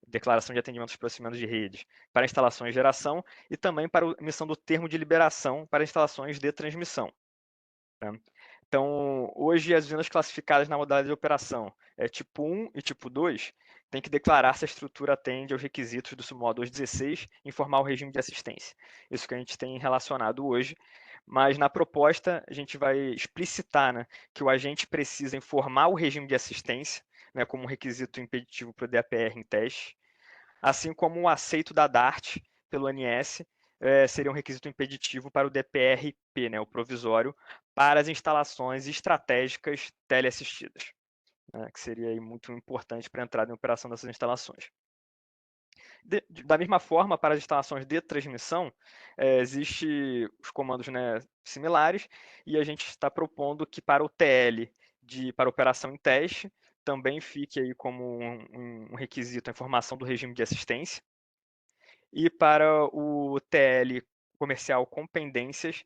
Declaração de Atendimento aos Procedimentos de Redes, para instalações de geração, e também para a emissão do termo de liberação para instalações de transmissão. Né? Então, hoje, as usinas classificadas na modalidade de operação tipo 1 e tipo 2 têm que declarar se a estrutura atende aos requisitos do submódulo 16 e informar o regime de assistência. Isso que a gente tem relacionado hoje, mas na proposta a gente vai explicitar, né, que o agente precisa informar o regime de assistência, né, como um requisito impeditivo para o DAPR em teste, assim como o aceito da DART pelo ANS seria um requisito impeditivo para o DPRP, né, o provisório, para as instalações estratégicas teleassistidas, né, que seria aí muito importante para a entrada em operação dessas instalações. Da mesma forma, para as instalações de transmissão, existem os comandos, né, similares, e a gente está propondo que para o TL, para operação em teste, também fique aí como um requisito a informação do regime de assistência. E para o TL comercial com pendências,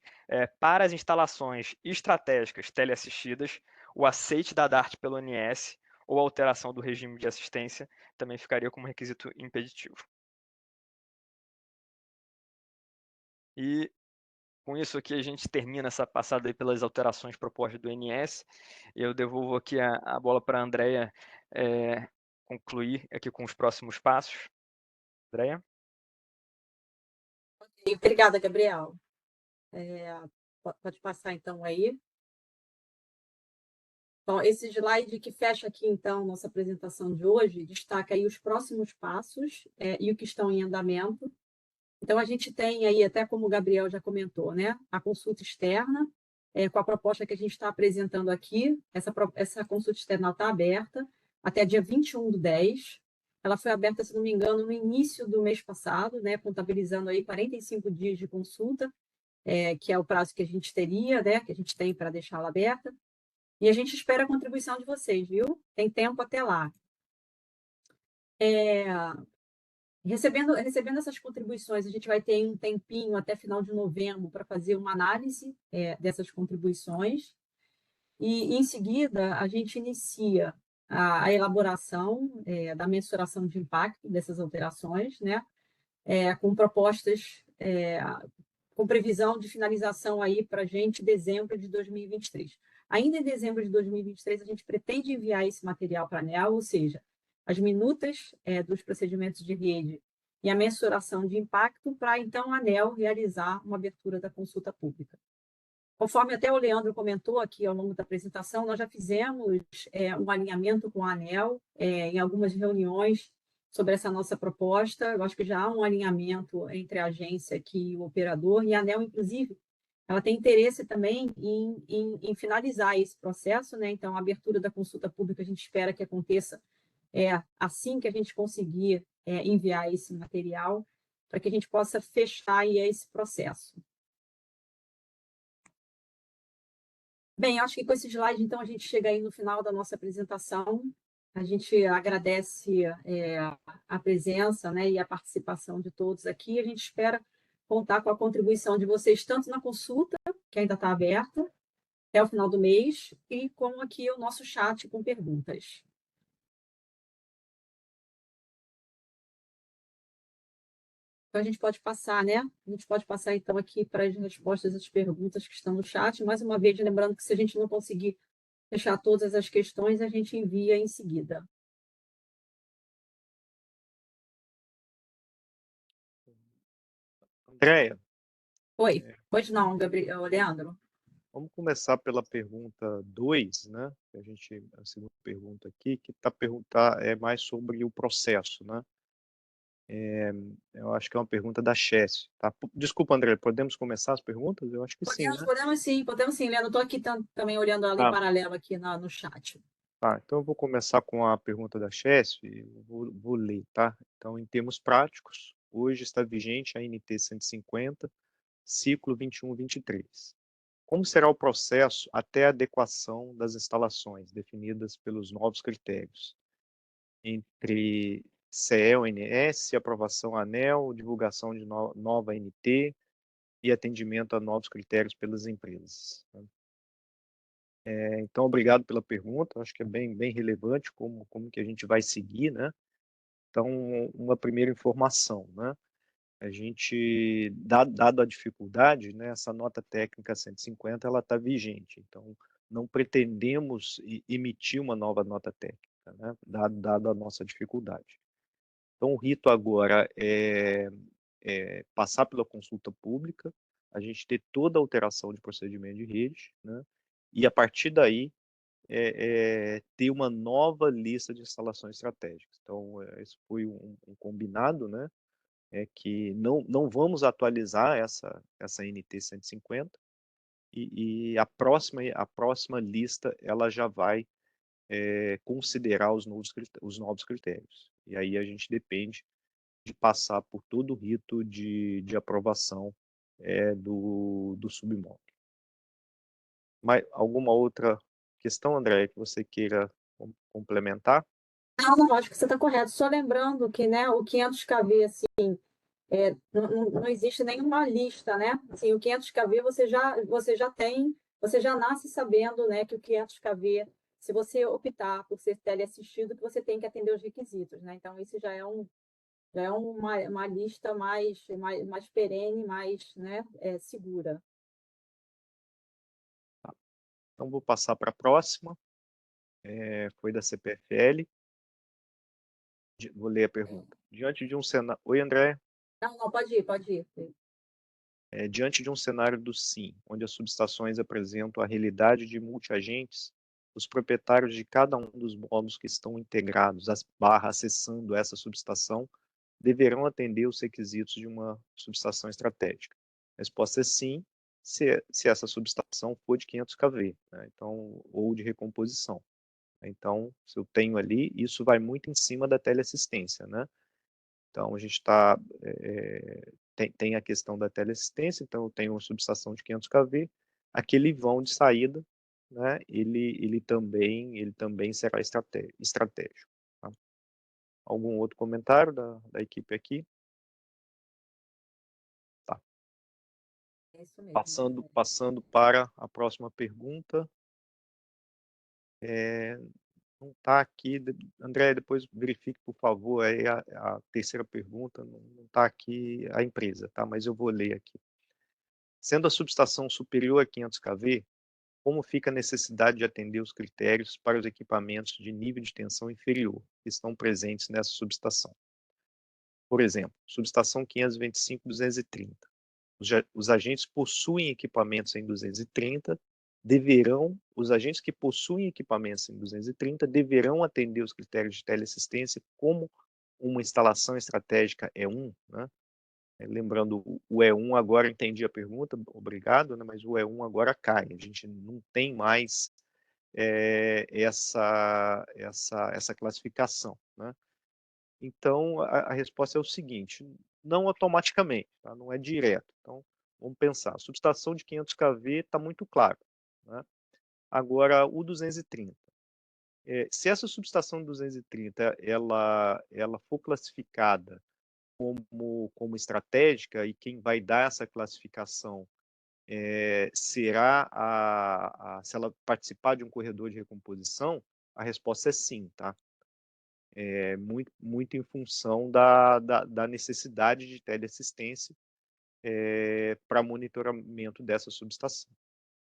para as instalações estratégicas teleassistidas, o aceite da DART pelo ONS ou alteração do regime de assistência também ficaria como requisito impeditivo. E com isso aqui a gente termina essa passada aí pelas alterações propostas do ONS. Eu devolvo aqui a bola para a Andrea concluir aqui com os próximos passos. Andrea? Obrigada, Gabriel. Pode passar, então, aí. Bom, esse slide que fecha aqui, então, nossa apresentação de hoje, destaca aí os próximos passos e o que estão em andamento. Então, a gente tem aí, até como o Gabriel já comentou, né, a consulta externa, com a proposta que a gente está apresentando aqui. Essa consulta externa está aberta até dia 21/10. Ela foi aberta, se não me engano, no início do mês passado, né, contabilizando aí 45 dias de consulta, que é o prazo que a gente teria, né, que a gente tem para deixá-la aberta. E a gente espera a contribuição de vocês, viu? Tem tempo até lá. Recebendo essas contribuições, a gente vai ter um tempinho até final de novembro para fazer uma análise dessas contribuições. E, em seguida, a gente inicia a elaboração da mensuração de impacto dessas alterações, né? Com propostas, com previsão de finalização aí para a gente em dezembro de 2023. Ainda em dezembro de 2023, a gente pretende enviar esse material para a ANEEL, ou seja, as minutas dos procedimentos de rede e a mensuração de impacto para, então, a ANEEL realizar uma abertura da consulta pública. Conforme até o Leandro comentou aqui ao longo da apresentação, nós já fizemos um alinhamento com a ANEEL em algumas reuniões sobre essa nossa proposta. Eu acho que já há um alinhamento entre a agência aqui e o operador, e a ANEEL, inclusive, ela tem interesse também em finalizar esse processo, né? Então, a abertura da consulta pública a gente espera que aconteça assim que a gente conseguir enviar esse material, para que a gente possa fechar aí esse processo. Bem, acho que com esse slide, então, a gente chega aí no final da nossa apresentação. A gente agradece a presença, né, e a participação de todos aqui. A gente espera contar com a contribuição de vocês, tanto na consulta, que ainda está aberta, até o final do mês, e como aqui o nosso chat com perguntas. Então, a gente pode passar, né? A gente pode passar, então, aqui para as respostas às perguntas que estão no chat. Mais uma vez, lembrando que se a gente não conseguir fechar todas as questões, a gente envia em seguida. Andréia, Oi, pois não, Gabriel, Leandro. vamos começar pela pergunta 2, né? A segunda pergunta aqui, que é mais sobre o processo, né? Eu acho que é uma pergunta da Chess, tá? Desculpa, André, podemos começar as perguntas? Eu acho que sim, né? Podemos sim, Leandro. Estou aqui também olhando ela em paralelo aqui no chat. Tá, então eu vou começar com a pergunta da Chess, e vou ler, tá? Então, em termos práticos, hoje está vigente a NT 150, ciclo 21-23. Como será o processo até a adequação das instalações definidas pelos novos critérios? Entre CE-ONS, aprovação ANEEL, divulgação de nova NT e atendimento a novos critérios pelas empresas. Então, obrigado pela pergunta, acho que é bem relevante como que a gente vai seguir, né? Então, uma primeira informação, né? A gente, dado a dificuldade, né, essa nota técnica 150, ela está vigente, então não pretendemos emitir uma nova nota técnica, né, dado a nossa dificuldade. Então, o rito agora é passar pela consulta pública, a gente ter toda a alteração de procedimento de rede, né, e a partir daí ter uma nova lista de instalações estratégicas. Então, esse foi um combinado, né, que não vamos atualizar essa NT 150 e a próxima lista ela já vai considerar os novos critérios. E aí a gente depende de passar por todo o rito de aprovação do submódulo. Mas alguma outra questão, André, que você queira complementar? Não, acho que você está correto. Só lembrando que, né, o 500kV, assim, não existe nenhuma lista, né? Assim, o 500kV você já nasce sabendo, né, que o 500kV, se você optar por ser teleassistido, que você tem que atender os requisitos, né? Então, isso já é uma lista mais perene, mais, né, segura. Então, vou passar para a próxima. Foi da CPFL. Vou ler a pergunta. Diante de um cenário... Oi, André. Não, pode ir. Diante de um cenário do SIM, onde as subestações apresentam a realidade de multiagentes, os proprietários de cada um dos módulos que estão integrados, acessando essa subestação, deverão atender os requisitos de uma subestação estratégica. A resposta é sim, se essa subestação for de 500kV, né? Então, ou de recomposição. Então, se eu tenho ali, isso vai muito em cima da teleassistência, né? Então, a gente tem a questão da teleassistência, então eu tenho uma subestação de 500kV, aquele vão de saída, né, ele também será estratégico. Tá? Algum outro comentário da equipe aqui? Tá. É isso mesmo. Passando para a próxima pergunta. Não está aqui, André, depois verifique, por favor, aí a terceira pergunta, não está aqui a empresa, tá? Mas eu vou ler aqui. Sendo a subestação superior a 500kV, como fica a necessidade de atender os critérios para os equipamentos de nível de tensão inferior que estão presentes nessa subestação? Por exemplo, subestação 525-230. Os agentes possuem equipamentos em 230, os agentes que possuem equipamentos em 230 deverão atender os critérios de teleassistência como uma instalação estratégica E1, né? Lembrando, o E1 agora, entendi a pergunta, obrigado, né? Mas o E1 agora cai, a gente não tem mais essa classificação, né? Então, a resposta é o seguinte, não automaticamente, tá? Não é direto. Então, vamos pensar, a subestação de 500kV está muito claro, né? Agora, o 230, Se essa subestação 230 ela for classificada como estratégica, e quem vai dar essa classificação será se ela participar de um corredor de recomposição, a resposta é sim, tá? Muito em função da necessidade de teleassistência para monitoramento dessa subestação.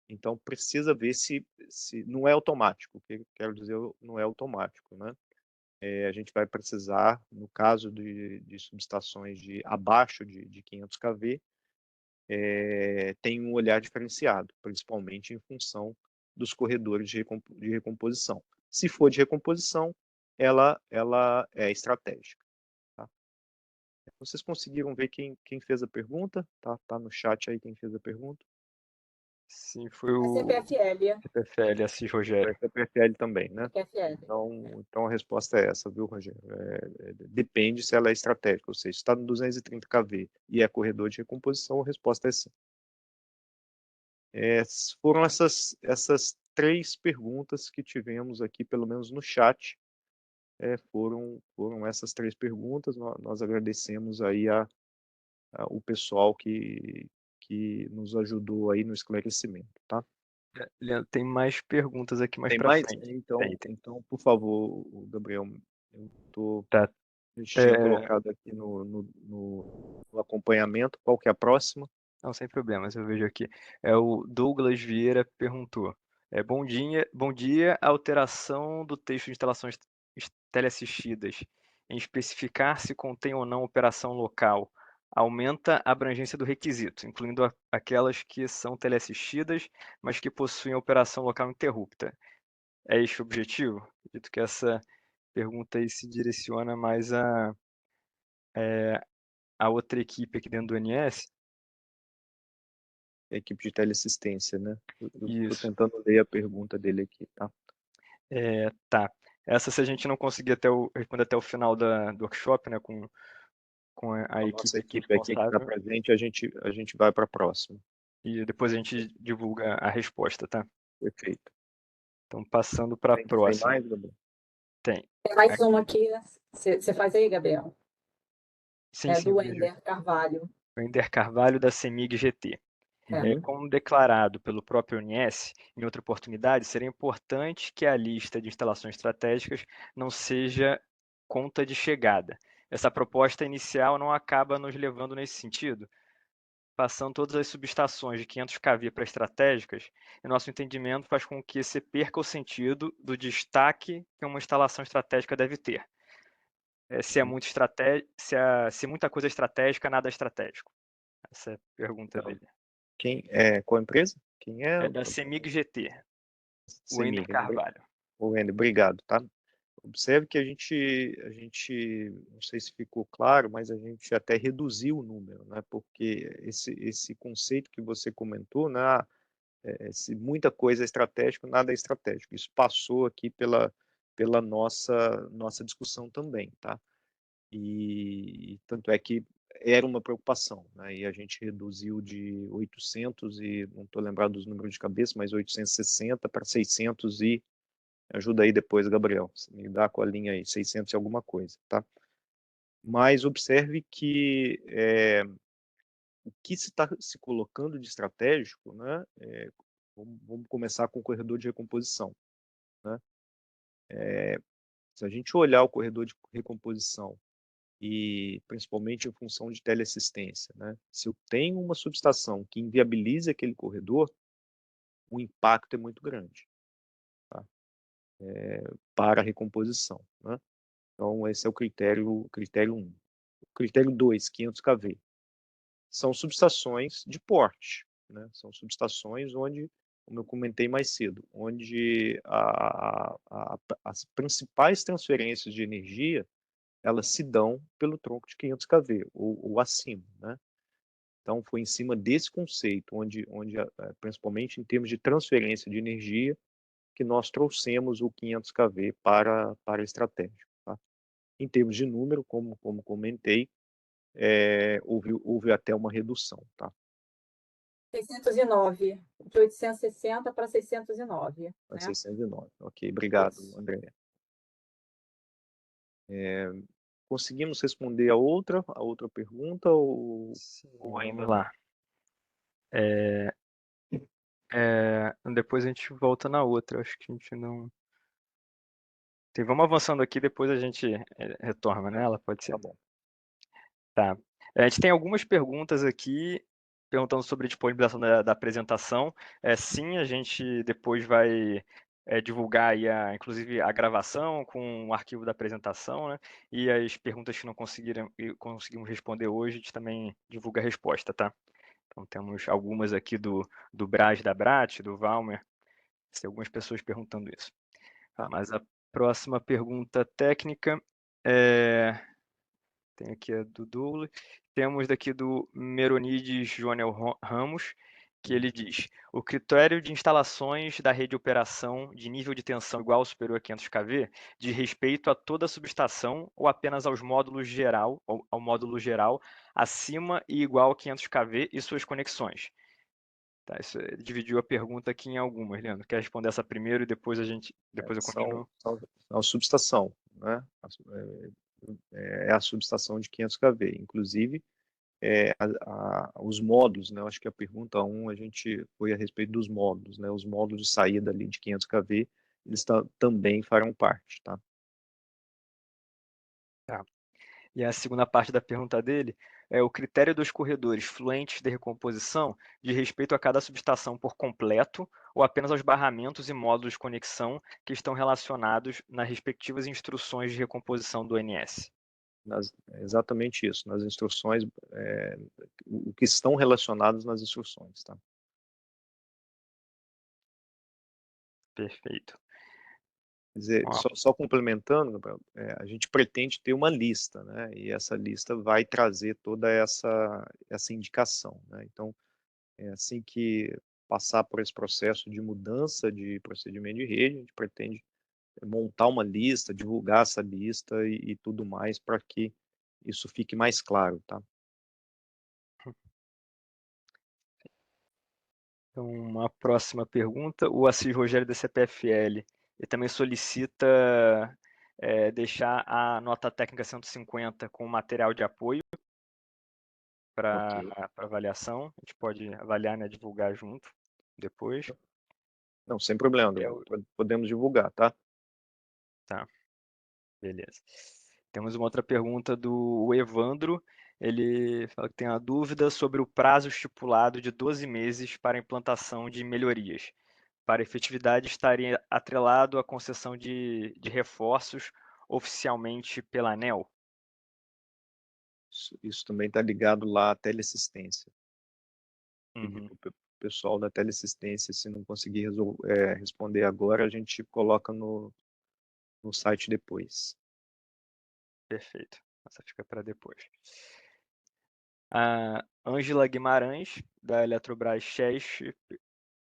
Então, precisa ver se não é automático. O que eu quero dizer, não é automático, né? A gente vai precisar, no caso de subestações abaixo de 500 kV, tem um olhar diferenciado, principalmente em função dos corredores de recomposição. Se for de recomposição, ela é estratégica. Tá? Vocês conseguiram ver quem fez a pergunta? Tá no chat aí quem fez a pergunta? Sim, foi A o CPFL. CPFL, Assis Rogério. É PFL também, né? CPFL. Então a resposta é essa, viu, Rogério? Depende se ela é estratégica, ou seja, se está no 230 kV e é corredor de recomposição, a resposta é sim. Foram essas 3 perguntas que tivemos aqui, pelo menos no chat. Foram essas 3 perguntas. Nós agradecemos aí o pessoal que nos ajudou aí no esclarecimento, tá? Leandro, tem mais perguntas aqui mais Tem para mais? frente. Então, por favor, Gabriel, Tá. a gente tinha colocado aqui no acompanhamento. Qual que é a próxima? Não, sem problemas, eu vejo aqui. O Douglas Vieira perguntou. Bom dia, a alteração do texto de instalações teleassistidas, em especificar se contém ou não operação local, aumenta a abrangência do requisito, incluindo aquelas que são teleassistidas, mas que possuem operação local interrupta. É este o objetivo? Acredito que essa pergunta aí se direciona mais a outra equipe aqui dentro do NS. Equipe de teleassistência, né? Eu estou Isso. tentando ler a pergunta dele aqui, tá? Tá. Essa, se a gente não conseguir responder até o final do workshop, né, com a A equipe nossa aqui equipe aqui que está responsável, presente, a gente vai para a próxima. e depois a gente divulga a resposta, tá? Perfeito. Então, passando para a Tem próxima. mais, Gabriel? Tem. Tem mais uma aqui. Você faz aí, Gabriel? Sim, É sim, do eu vejo. Ender Carvalho. O Ender Carvalho, da CEMIG GT. Uhum. Como declarado pelo próprio ONS, em outra oportunidade, seria importante que a lista de instalações estratégicas não seja conta de chegada. Essa proposta inicial não acaba nos levando nesse sentido, passando todas as subestações de 500 kV para estratégicas, e nosso entendimento faz com que se perca o sentido do destaque que uma instalação estratégica deve ter. Se muita coisa é estratégica, nada é estratégico. Essa é a pergunta Então, dele. qual empresa? Quem é? É da CEMIG GT, o Ender CEMIG, né? Carvalho. Wender, obrigado, tá? Observe que a gente, não sei se ficou claro, mas a gente até reduziu o número, né? Porque esse conceito que você comentou, né? Se muita coisa é estratégico, nada é estratégico. Isso passou aqui pela nossa discussão também, tá? E tanto é que era uma preocupação, né? E a gente reduziu de 800 e não estou lembrado dos números de cabeça, mas 860 para 600 e ajuda aí depois, Gabriel, me dá com a linha aí, 600 e alguma coisa, tá? Mas observe que o que se está se colocando de estratégico, né? Vamos começar com o corredor de recomposição, né? Se a gente olhar o corredor de recomposição e principalmente em função de teleassistência, né? Se eu tenho uma subestação que inviabiliza aquele corredor, o impacto é muito grande, tá? Para a recomposição, né? Então esse é o critério 1. O critério 2, 500 kV, são subestações de porte, né? São subestações onde, como eu comentei mais cedo, onde as principais transferências de energia elas se dão pelo tronco de 500 kV ou acima, né? Então foi em cima desse conceito, onde principalmente em termos de transferência de energia, que nós trouxemos o 500 kV para a estratégia. Tá? Em termos de número, como comentei, houve até uma redução. Tá? 609, de 860 para 609, Para né? 609. Ok, obrigado, Isso. André. Conseguimos responder a outra pergunta ou Vamos lá. Depois a gente volta na outra. Acho que a gente não. Vamos avançando aqui, depois a gente retorna nela, pode ser? Tá bom. Tá. A gente tem algumas perguntas aqui perguntando sobre a disponibilização da apresentação. Sim, a gente depois vai divulgar aí inclusive a gravação com o arquivo da apresentação, né? E as perguntas que não conseguimos responder hoje, a gente também divulga a resposta, tá? Então temos algumas aqui do Braz da Brat, do Valmer, tem algumas pessoas perguntando isso. Mas a próxima pergunta técnica tem aqui a do Douglas. Temos daqui do Meronides Joanel Ramos, que ele diz: o critério de instalações da rede de operação de nível de tensão igual ou superior a 500 kV diz respeito a toda a subestação ou apenas aos módulos geral, ao módulo geral acima e igual a 500 kV e suas conexões? Tá, isso dividiu a pergunta aqui em algumas, Leandro. Quer responder essa primeiro e depois eu continuo? A subestação, né? É a subestação de 500 kV. Inclusive, os módulos, né? Eu acho que a pergunta 1 a gente foi a respeito dos módulos, né? Os módulos de saída ali de 500 kV, eles também farão parte, tá? Tá. E a segunda parte da pergunta dele é o critério dos corredores fluentes de recomposição de respeito a cada subestação por completo ou apenas aos barramentos e módulos de conexão que estão relacionados nas respectivas instruções de recomposição do ONS? Exatamente isso, nas instruções, o que estão relacionados nas instruções, tá? Perfeito. Quer dizer, só complementando, Gabriel, a gente pretende ter uma lista, né? E essa lista vai trazer toda essa indicação, né? Então, assim que passar por esse processo de mudança de procedimento de rede, a gente pretende montar uma lista, divulgar essa lista e tudo mais para que isso fique mais claro, tá? Então, uma próxima pergunta, o Assis Rogério da CPFL, ele também solicita deixar a nota técnica 150 com material de apoio para avaliação. A gente pode avaliar, né, divulgar junto depois. Não, sem problema, podemos divulgar, tá? Tá, beleza. Temos uma outra pergunta do Evandro. Ele fala que tem uma dúvida sobre o prazo estipulado de 12 meses para a implantação de melhorias. Para efetividade, estaria atrelado à concessão de reforços oficialmente pela ANEEL? Isso também está ligado lá à teleassistência. Uhum. O pessoal da teleassistência, se não conseguir responder agora, a gente coloca no site depois. Perfeito. Essa fica para depois. A Ângela Guimarães, da Eletrobras Chest,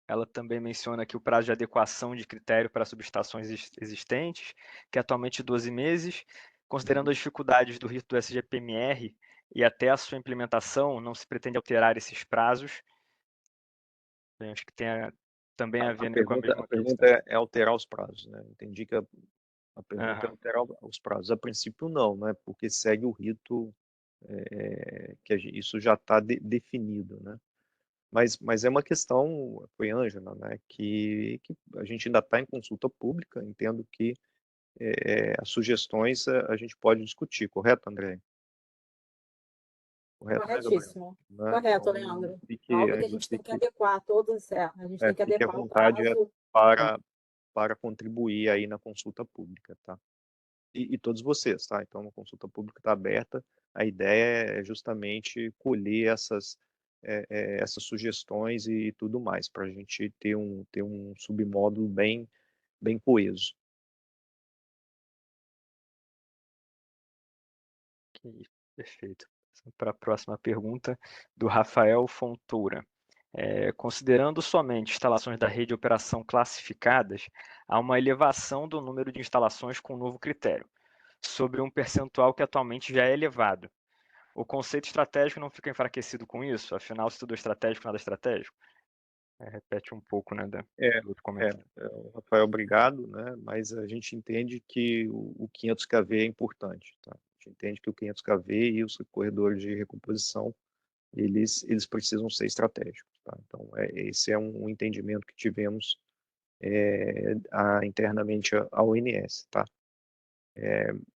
ela também menciona aqui o prazo de adequação de critério para subestações existentes, que é atualmente 12 meses. Considerando as dificuldades do rito do SGPMR e até a sua implementação, não se pretende alterar esses prazos. Acho que tem também a ver com a mesma pergunta questão. é alterar os prazos, né? Entendi que a pergunta é alterar os prazos. A princípio, não, né? Porque segue o rito, que isso já está definido, né? Mas é uma questão, foi Ângela, né? Que a gente ainda está em consulta pública, entendo que as sugestões a gente pode discutir, correto, André? Correto, né, Gabriel? Corretíssimo. Né? Correto, Então, Leandro. fique, Algo que a gente tem que adequar todos, a gente tem que fique à adequar o vontade prazo. para contribuir aí na consulta pública, tá? E todos vocês, tá? Então, a consulta pública está aberta. A ideia é justamente colher essas sugestões e tudo mais, para a gente ter um submódulo bem coeso. Ok, perfeito. Para a próxima pergunta, do Rafael Fontoura. Considerando somente instalações da rede de operação classificadas, há uma elevação do número de instalações com o novo critério, sobre um percentual que atualmente já é elevado. o conceito estratégico não fica enfraquecido com isso? Afinal, se tudo é estratégico, nada é estratégico? Repete um pouco, né, do outro comentário. Rafael, obrigado, né? Mas a gente entende que o 500 kV é importante, tá? A gente entende que o 500 kV e os corredores de recomposição, eles precisam ser estratégicos, tá? Então, esse é um entendimento que tivemos internamente a ONS, tá?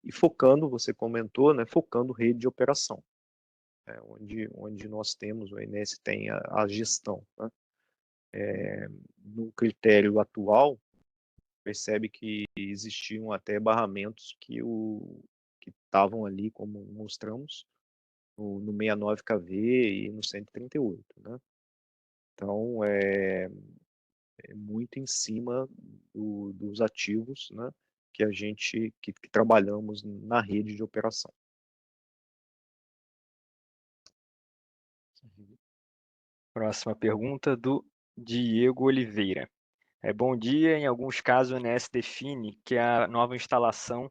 E focando, você comentou, né? Focando rede de operação, onde nós temos, o ONS tem a gestão, tá? No critério atual, percebe que existiam até barramentos que estavam ali, como mostramos, no 69 kV e no 138, né? Então, é muito em cima dos ativos, né, que a gente que trabalhamos na rede de operação. Próxima pergunta do Diego Oliveira. Bom dia, em alguns casos o ONS define que a nova instalação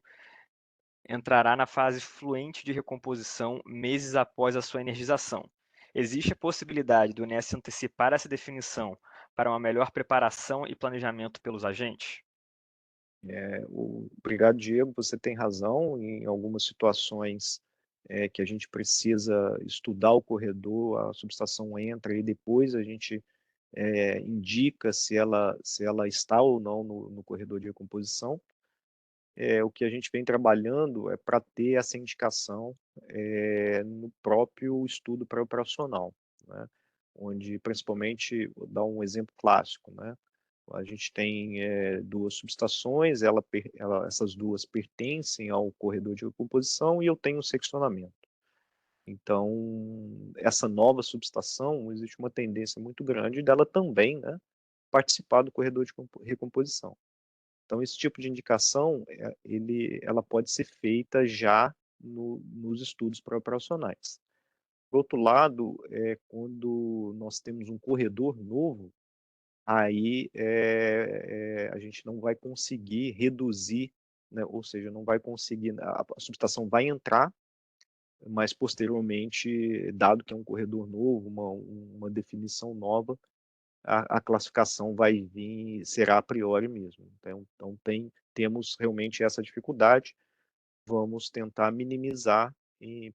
entrará na fase fluente de recomposição meses após a sua energização. Existe a possibilidade do ONS antecipar essa definição para uma melhor preparação e planejamento pelos agentes? Obrigado, Diego, você tem razão. Em algumas situações que a gente precisa estudar o corredor, a subestação entra e depois a gente indica se ela está ou não no corredor de recomposição. O que a gente vem trabalhando é para ter essa indicação no próprio estudo pré-operacional, né? Onde, principalmente, vou dar um exemplo clássico, né? A gente tem duas subestações, essas duas pertencem ao corredor de recomposição e eu tenho um seccionamento. Então, essa nova subestação, existe uma tendência muito grande dela também, né, participar do corredor de recomposição. Então, esse tipo de indicação, ela pode ser feita já nos estudos pré-operacionais. Por outro lado, quando nós temos um corredor novo, aí a gente não vai conseguir reduzir, né, ou seja, não vai conseguir, a subestação vai entrar, mas posteriormente, dado que é um corredor novo, uma definição nova, a classificação vai vir, será a priori mesmo. Então temos realmente essa dificuldade, vamos tentar minimizar,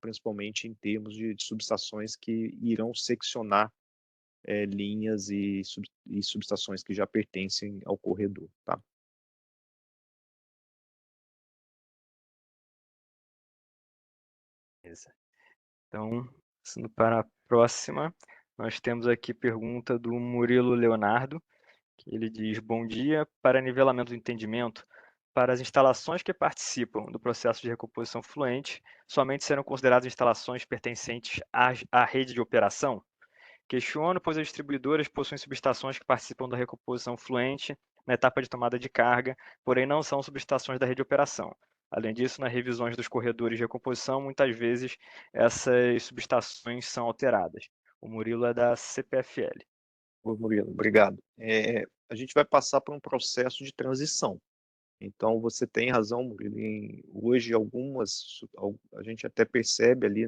principalmente em termos de subestações que irão seccionar linhas e subestações que já pertencem ao corredor, tá? Beleza. Então, passando para a próxima, nós temos aqui pergunta do Murilo Leonardo, que ele diz: bom dia, para nivelamento do entendimento, para as instalações que participam do processo de recomposição fluente, somente serão consideradas instalações pertencentes à rede de operação? Questiono, pois as distribuidoras possuem subestações que participam da recomposição fluente na etapa de tomada de carga, porém não são subestações da rede de operação. Além disso, nas revisões dos corredores de recomposição, muitas vezes essas subestações são alteradas. O Murilo é da CPFL. Murilo, obrigado. A gente vai passar por um processo de transição. Então, você tem razão, Murilo. Hoje, a gente até percebe ali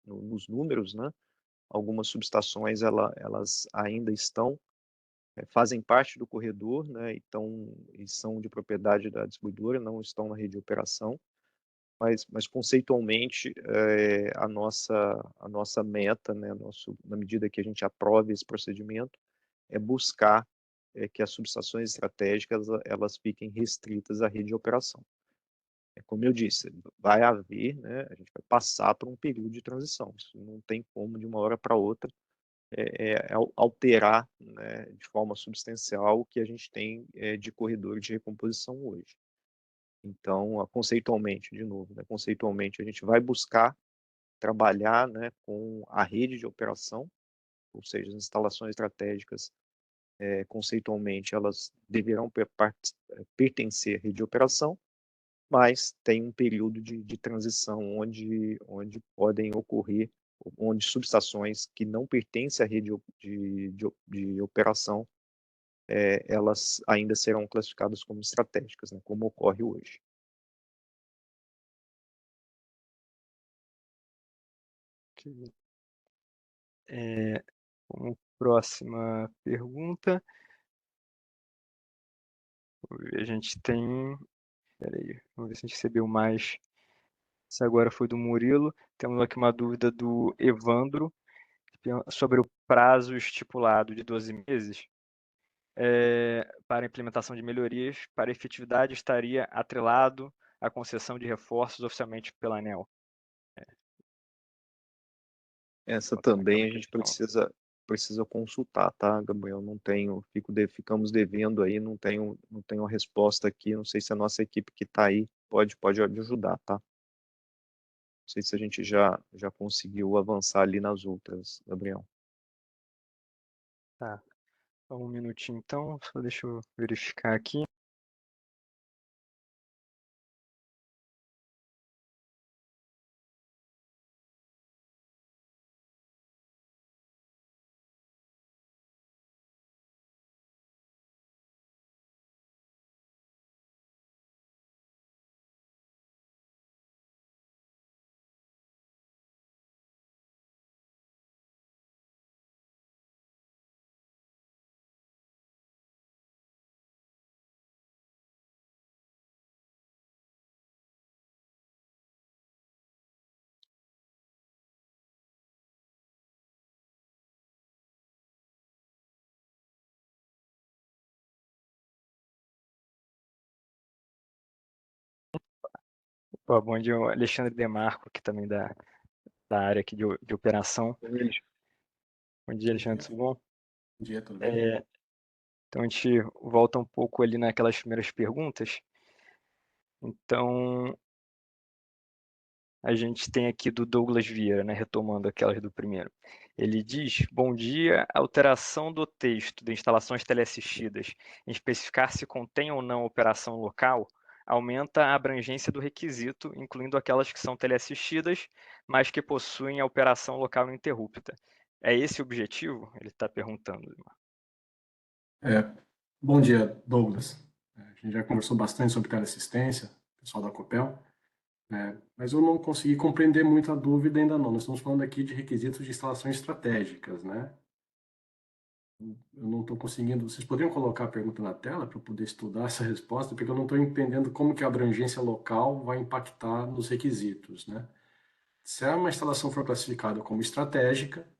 nos números, né? Algumas subestações elas ainda fazem parte do corredor, né? Então, e são de propriedade da distribuidora, não estão na rede de operação. Mas conceitualmente, a nossa meta, né? Na medida que a gente aprove esse procedimento, é buscar que as subestações estratégicas elas fiquem restritas à rede de operação. Como eu disse, vai haver, né, a gente vai passar por um período de transição. Isso não tem como, de uma hora para outra, alterar, né, de forma substancial o que a gente tem de corredor de recomposição hoje. Então, conceitualmente, de novo, né, conceitualmente, a gente vai buscar trabalhar, né, com a rede de operação, ou seja, as instalações estratégicas, conceitualmente, elas deverão pertencer à rede de operação, mas tem um período de transição onde podem ocorrer, onde subestações que não pertencem à rede de operação, elas ainda serão classificadas como estratégicas, né, como ocorre hoje. Como próxima pergunta, a gente tem... Peraí, vamos ver se a gente recebeu mais. Essa agora foi do Murilo. Temos aqui uma dúvida do Evandro sobre o prazo estipulado de 12 meses para a implementação de melhorias. Para efetividade, estaria atrelado à concessão de reforços oficialmente pela ANEEL. Essa Outra também a naquela gente questão. precisa consultar, tá, Gabriel? Não tenho, ficamos devendo aí, não tenho a resposta aqui. Não sei se a nossa equipe que está aí pode ajudar, tá? Não sei se a gente já conseguiu avançar ali nas outras, Gabriel. Tá. Só um minutinho, então. Só deixa eu verificar aqui. Bom dia, Alexandre Demarco, aqui também da área aqui de operação. Bom dia, Alexandre, tudo bom? Bom dia, tudo bem? Então, a gente volta um pouco ali naquelas primeiras perguntas. Então, a gente tem aqui do Douglas Vieira, né, retomando aquelas do primeiro. Ele diz: bom dia, a alteração do texto de instalações teleassistidas em especificar se contém ou não operação local aumenta a abrangência do requisito, incluindo aquelas que são teleassistidas, mas que possuem a operação local ininterrupta. É esse o objetivo? Ele está perguntando. Bom dia, Douglas. A gente já conversou bastante sobre teleassistência, pessoal da Copel, mas eu não consegui compreender muito a dúvida ainda não. Nós estamos falando aqui de requisitos de instalações estratégicas, né? Eu não estou conseguindo... Vocês poderiam colocar a pergunta na tela para eu poder estudar essa resposta, porque eu não estou entendendo como que a abrangência local vai impactar nos requisitos, né? Se a uma instalação for classificada como estratégica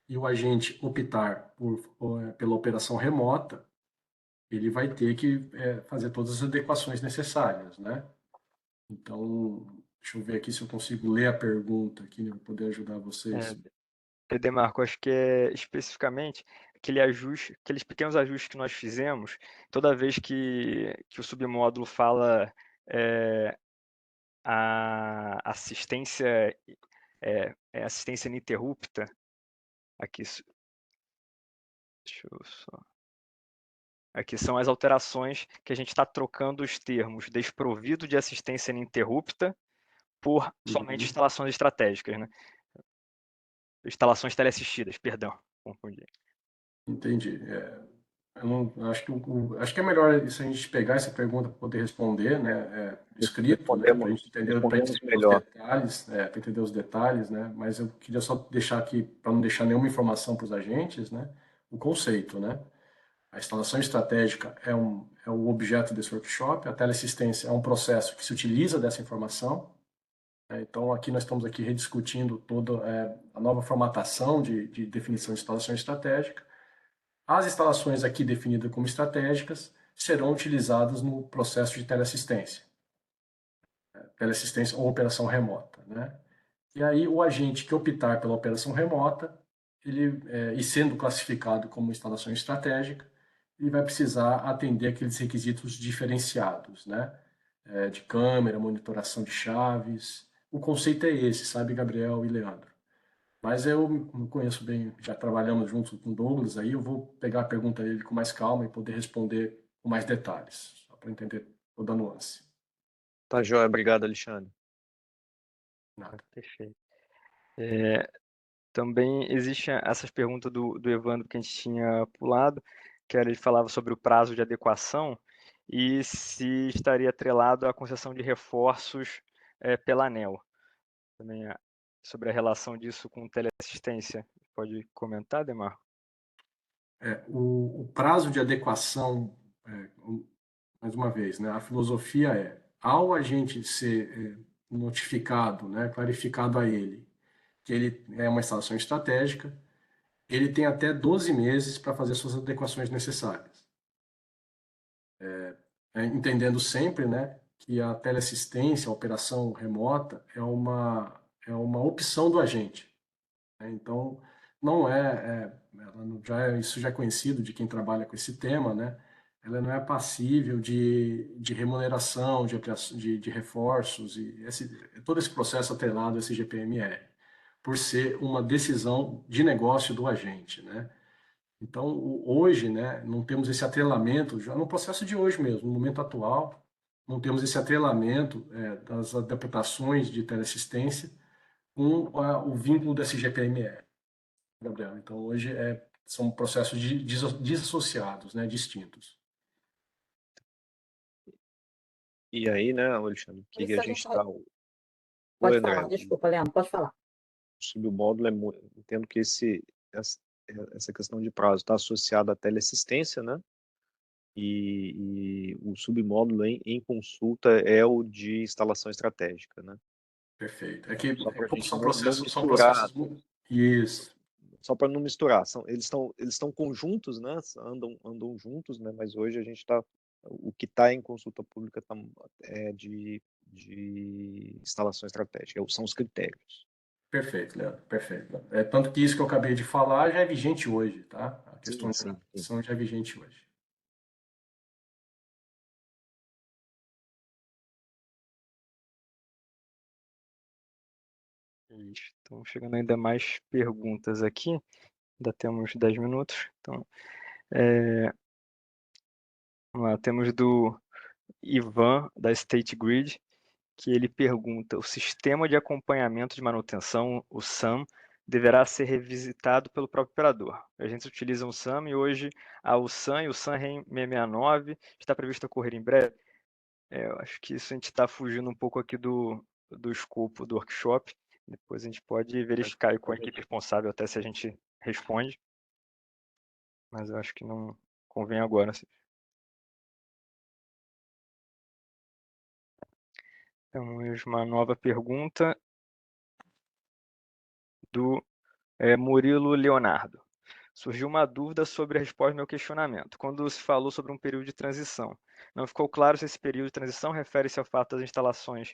e o agente optar pela operação remota, ele vai ter que fazer todas as adequações necessárias, né? Então, deixa eu ver aqui se eu consigo ler a pergunta aqui, para poder ajudar vocês. Demarco, acho que é especificamente aqueles pequenos ajustes que nós fizemos, toda vez que o submódulo fala a assistência assistência ininterrupta, aqui, deixa eu só... Aqui são as alterações que a gente está trocando os termos desprovido de assistência ininterrupta por somente instalações estratégicas, né? Instalações teleassistidas, perdão, confundi. Entendi. Acho que é melhor isso a gente pegar essa pergunta para poder responder, né, escrito, né, para a gente entender, melhor. para entender os detalhes, né, mas eu queria só deixar aqui, para não deixar nenhuma informação para os agentes, né, o conceito, né. A instalação estratégica é o objeto desse workshop, a teleassistência é um processo que se utiliza dessa informação, né, então aqui nós estamos aqui rediscutindo toda a nova formatação de definição de instalação estratégica. As instalações aqui definidas como estratégicas serão utilizadas no processo de teleassistência ou operação remota, né? E aí o agente que optar pela operação remota, e sendo classificado como instalação estratégica, ele vai precisar atender aqueles requisitos diferenciados, né? De câmera, monitoração de chaves. O conceito é esse, sabe, Gabriel e Leandro? Mas eu me conheço bem, já trabalhamos juntos com o Douglas, aí eu vou pegar a pergunta dele com mais calma e poder responder com mais detalhes, só para entender toda a nuance. Tá joia, obrigado, Alexandre. Nada. Perfeito. Também existem essas perguntas do Evandro que a gente tinha pulado, que ele falava sobre o prazo de adequação e se estaria atrelado à concessão de reforços pela ANEEL. Também sobre a relação disso com teleassistência. Pode comentar, Demarco? O prazo de adequação, mais uma vez, né, a filosofia ao agente ser notificado, né, clarificado a ele, que ele é uma instalação estratégica, ele tem até 12 meses para fazer suas adequações necessárias. Entendendo sempre, né, que a teleassistência, a operação remota, é uma opção do agente. Né? Então, não isso já é conhecido de quem trabalha com esse tema, né? Ela não é passível de remuneração, de reforços, todo esse processo atrelado a esse GPMR, por ser uma decisão de negócio do agente, né? Então, hoje, né, não temos esse atrelamento, já no processo de hoje mesmo, no momento atual, não temos esse atrelamento das adaptações de teleassistência com o vínculo do SGPMR, Gabriel. Então, hoje são processos desassociados, né, distintos. E aí, né, Alexandre, que Isso a gente está... Pode Oi, André. falar, desculpa, Leandro, pode falar. O submódulo entendo que essa questão de prazo está associada à teleassistência, né? E o submódulo em consulta é o de instalação estratégica, né? Perfeito. É que Só pra como gente são não processos misturar. Isso. Só para não misturar, eles estão conjuntos, né? Andam juntos, né? Mas hoje a gente está, o que está em consulta pública é de instalação estratégica, são os critérios. Perfeito, Leandro, perfeito. Tanto que isso que eu acabei de falar já é vigente hoje, tá? A questão Sim. de ação já é vigente hoje. Estão chegando ainda mais perguntas aqui. Ainda temos 10 minutos. Então, vamos lá, temos do Ivan, da State Grid, que ele pergunta: o sistema de acompanhamento de manutenção, o SAM, deverá ser revisitado pelo próprio operador. A gente utiliza o SAM e hoje há o SAM e o SAM REM 669 está previsto ocorrer em breve. Eu acho que isso a gente está fugindo um pouco aqui do escopo do workshop. Depois a gente pode verificar aí com a equipe responsável até se a gente responde. Mas eu acho que não convém agora. Temos uma nova pergunta do Murilo Leonardo. Surgiu uma dúvida sobre a resposta ao meu questionamento. Quando se falou sobre um período de transição, não ficou claro se esse período de transição refere-se ao fato das instalações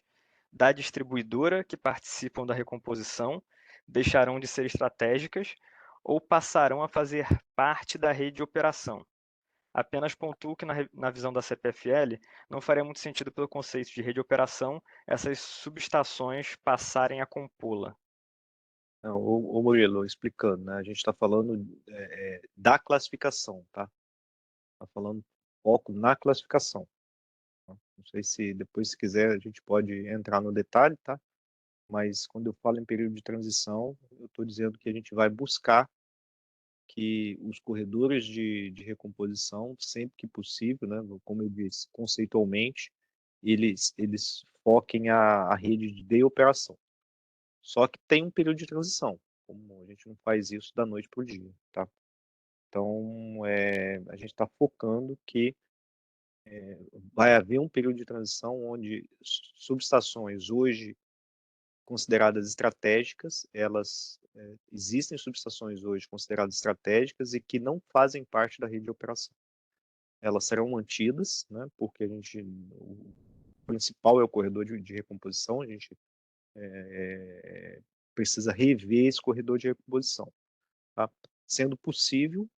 da distribuidora que participam da recomposição deixarão de ser estratégicas ou passarão a fazer parte da rede de operação. Apenas pontuo que na visão da CPFL não faria muito sentido pelo conceito de rede de operação essas subestações passarem a compô-la. O Murilo, explicando, né? A gente está falando da classificação, tá? Está falando foco na classificação. Não sei se depois, se quiser, a gente pode entrar no detalhe, tá? Mas quando eu falo em período de transição, eu estou dizendo que a gente vai buscar que os corredores de recomposição, sempre que possível, né? Como eu disse, conceitualmente, eles foquem a rede de operação. Só que tem um período de transição, como a gente não faz isso da noite para o dia, tá? Então, a gente está focando que vai haver um período de transição onde subestações hoje consideradas estratégicas, existem subestações hoje consideradas estratégicas e que não fazem parte da rede de operação. Elas serão mantidas, né, porque o principal é o corredor de recomposição, a gente precisa rever esse corredor de recomposição. Tá? Sendo possível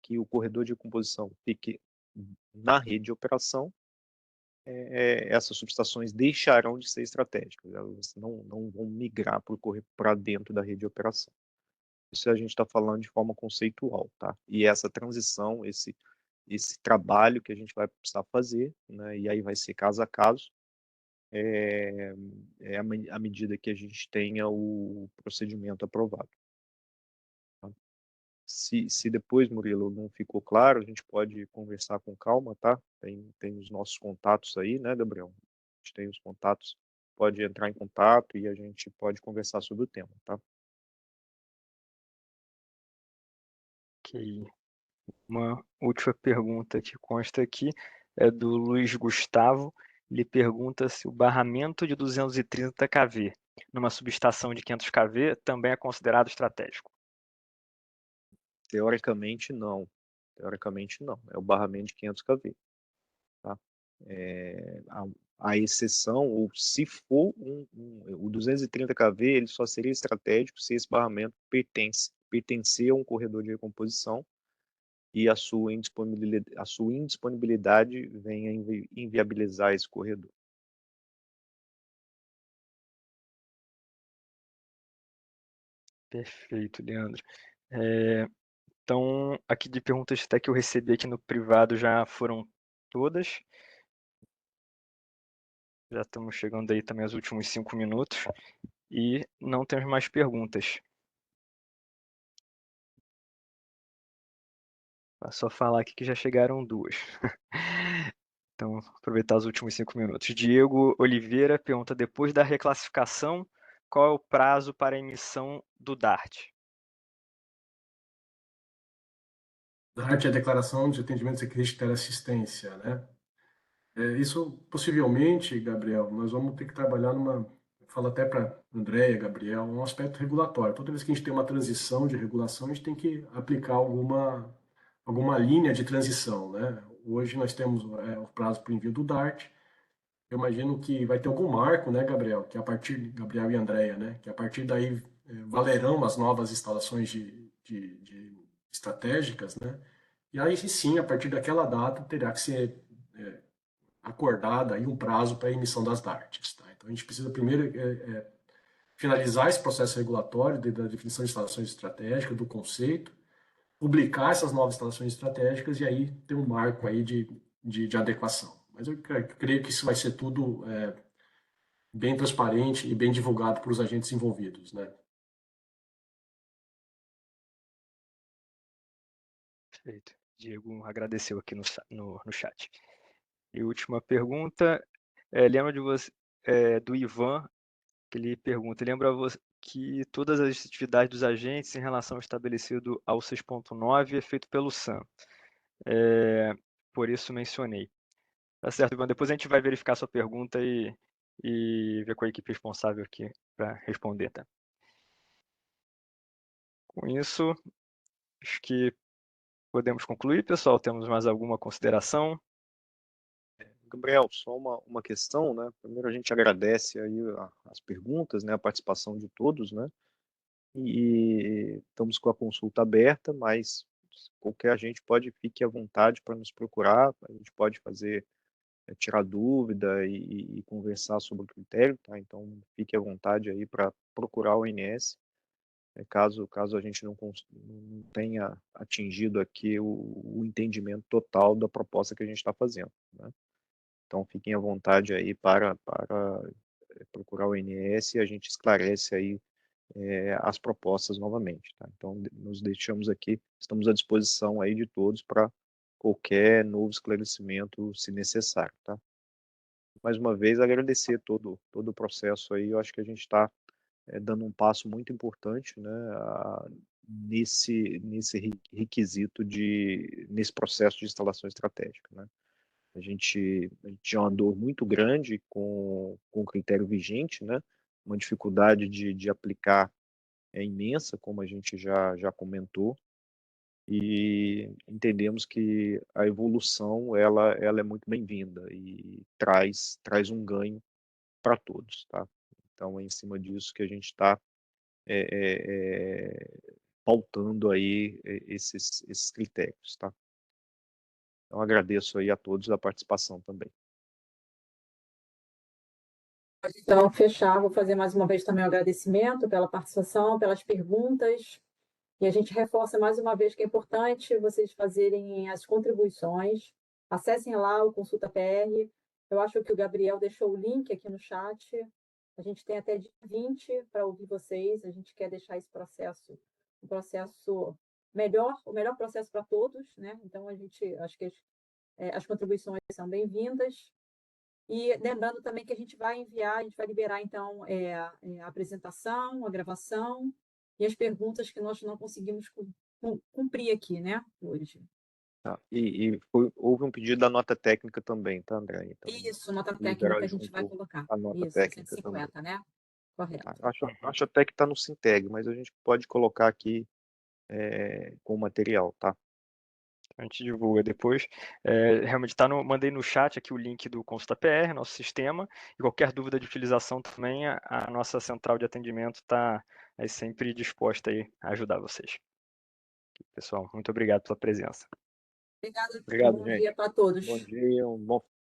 que o corredor de recomposição fique na rede de operação, essas subestações deixarão de ser estratégicas, elas não vão migrar para dentro da rede de operação. Isso a gente está falando de forma conceitual, tá? E essa transição, esse trabalho que a gente vai precisar fazer, né? E aí vai ser caso a caso, à medida que a gente tenha o procedimento aprovado. Tá? Se depois, Murilo, não ficou claro, a gente pode conversar com calma, tá? Tem os nossos contatos aí, né, Gabriel? A gente tem os contatos pode entrar em contato e a gente pode conversar sobre o tema, tá? Ok. Uma última pergunta que consta aqui é do Luiz Gustavo. Ele pergunta se o barramento de 230 kV numa subestação de 500 kV também é considerado estratégico. Teoricamente, não. Teoricamente, não. É o barramento de 500 kV. Tá? A exceção, ou se for o 230 kV, ele só seria estratégico se esse barramento pertencer a um corredor de recomposição e a sua indisponibilidade venha inviabilizar esse corredor. Perfeito, Leandro. Então, aqui de perguntas até que eu recebi aqui no privado já foram todas. Já estamos chegando aí também aos últimos 5 minutos e não temos mais perguntas. É só falar aqui que já chegaram 2. Então, aproveitar os últimos 5 minutos. Diego Oliveira pergunta, depois da reclassificação, qual é o prazo para a emissão do DART? DART é a Declaração de Atendimento de Requisitos de Teleassistência, né? Isso, possivelmente, Gabriel, nós vamos ter que trabalhar falo até para Andréia, Gabriel, um aspecto regulatório. Toda vez que a gente tem uma transição de regulação, a gente tem que aplicar alguma linha de transição, né? Hoje nós temos o prazo para o envio do DART. Eu imagino que vai ter algum marco, né, Gabriel? Que a partir, Gabriel e Andréia, né? Que a partir daí valerão as novas instalações de estratégicas, né? E aí sim, a partir daquela data, terá que ser acordada aí um prazo para a emissão das DARTs. Tá? Então a gente precisa primeiro finalizar esse processo regulatório da definição de instalações estratégicas, do conceito, publicar essas novas instalações estratégicas e aí ter um marco aí de adequação. Mas eu creio que isso vai ser tudo bem transparente e bem divulgado para os agentes envolvidos, né? Perfeito. Diego agradeceu aqui no chat. E última pergunta, lembra de você, do Ivan, que ele pergunta, lembra você que todas as atividades dos agentes em relação ao estabelecido ao 6.9 é feito pelo SAM. Por isso mencionei. Tá certo, Ivan. Depois a gente vai verificar a sua pergunta e ver com a equipe responsável aqui para responder, tá? Com isso, acho que podemos concluir, pessoal. Temos mais alguma consideração? Gabriel, só uma questão, né? Primeiro a gente agradece aí as perguntas, né? A participação de todos, né? E estamos com a consulta aberta, mas qualquer agente fique à vontade para nos procurar, a gente pode fazer, tirar dúvida e conversar sobre o critério, tá? Então fique à vontade aí para procurar o ONS, caso a gente não tenha atingido aqui o entendimento total da proposta que a gente está fazendo, né? Então fiquem à vontade aí para procurar o ONS e a gente esclarece aí as propostas novamente, tá? Então, nos deixamos aqui, estamos à disposição aí de todos para qualquer novo esclarecimento, se necessário, tá? Mais uma vez, agradecer todo o processo aí, eu acho que a gente está dando um passo muito importante, né, nesse requisito nesse processo de instalação estratégica, né? A gente tinha uma dor muito grande com o critério vigente, né? Uma dificuldade de aplicar imensa, como a gente já comentou, e entendemos que a evolução ela é muito bem-vinda e traz um ganho para todos, tá? Então é em cima disso que a gente está pautando aí esses critérios, tá? Então agradeço aí a todos a participação também. Então, fechar, vou fazer mais uma vez também o agradecimento pela participação, pelas perguntas. E a gente reforça mais uma vez que é importante vocês fazerem as contribuições. Acessem lá o Consulta PR. Eu acho que o Gabriel deixou o link aqui no chat. A gente tem até dia 20 para ouvir vocês. A gente quer deixar esse processo um processo melhor, o melhor processo para todos, né? Então, acho que as contribuições são bem-vindas. E lembrando também que a gente vai liberar, então, a apresentação, a gravação e as perguntas que nós não conseguimos cumprir aqui, né, hoje. Tá. Houve um pedido da nota técnica também, tá, André? Então, Isso, nota liberar técnica a gente vai junto colocar. a nota Isso, técnica também. 150, né? Correto. Acho até que está no Sinteg, mas a gente pode colocar aqui com o material, tá? A gente divulga depois. Realmente mandei no chat aqui o link do Consulta PR, nosso sistema, e qualquer dúvida de utilização também, a nossa central de atendimento está sempre disposta aí a ajudar vocês. Pessoal, muito obrigado pela presença. Obrigada. Obrigado, Bom gente. dia para todos. Bom dia, um bom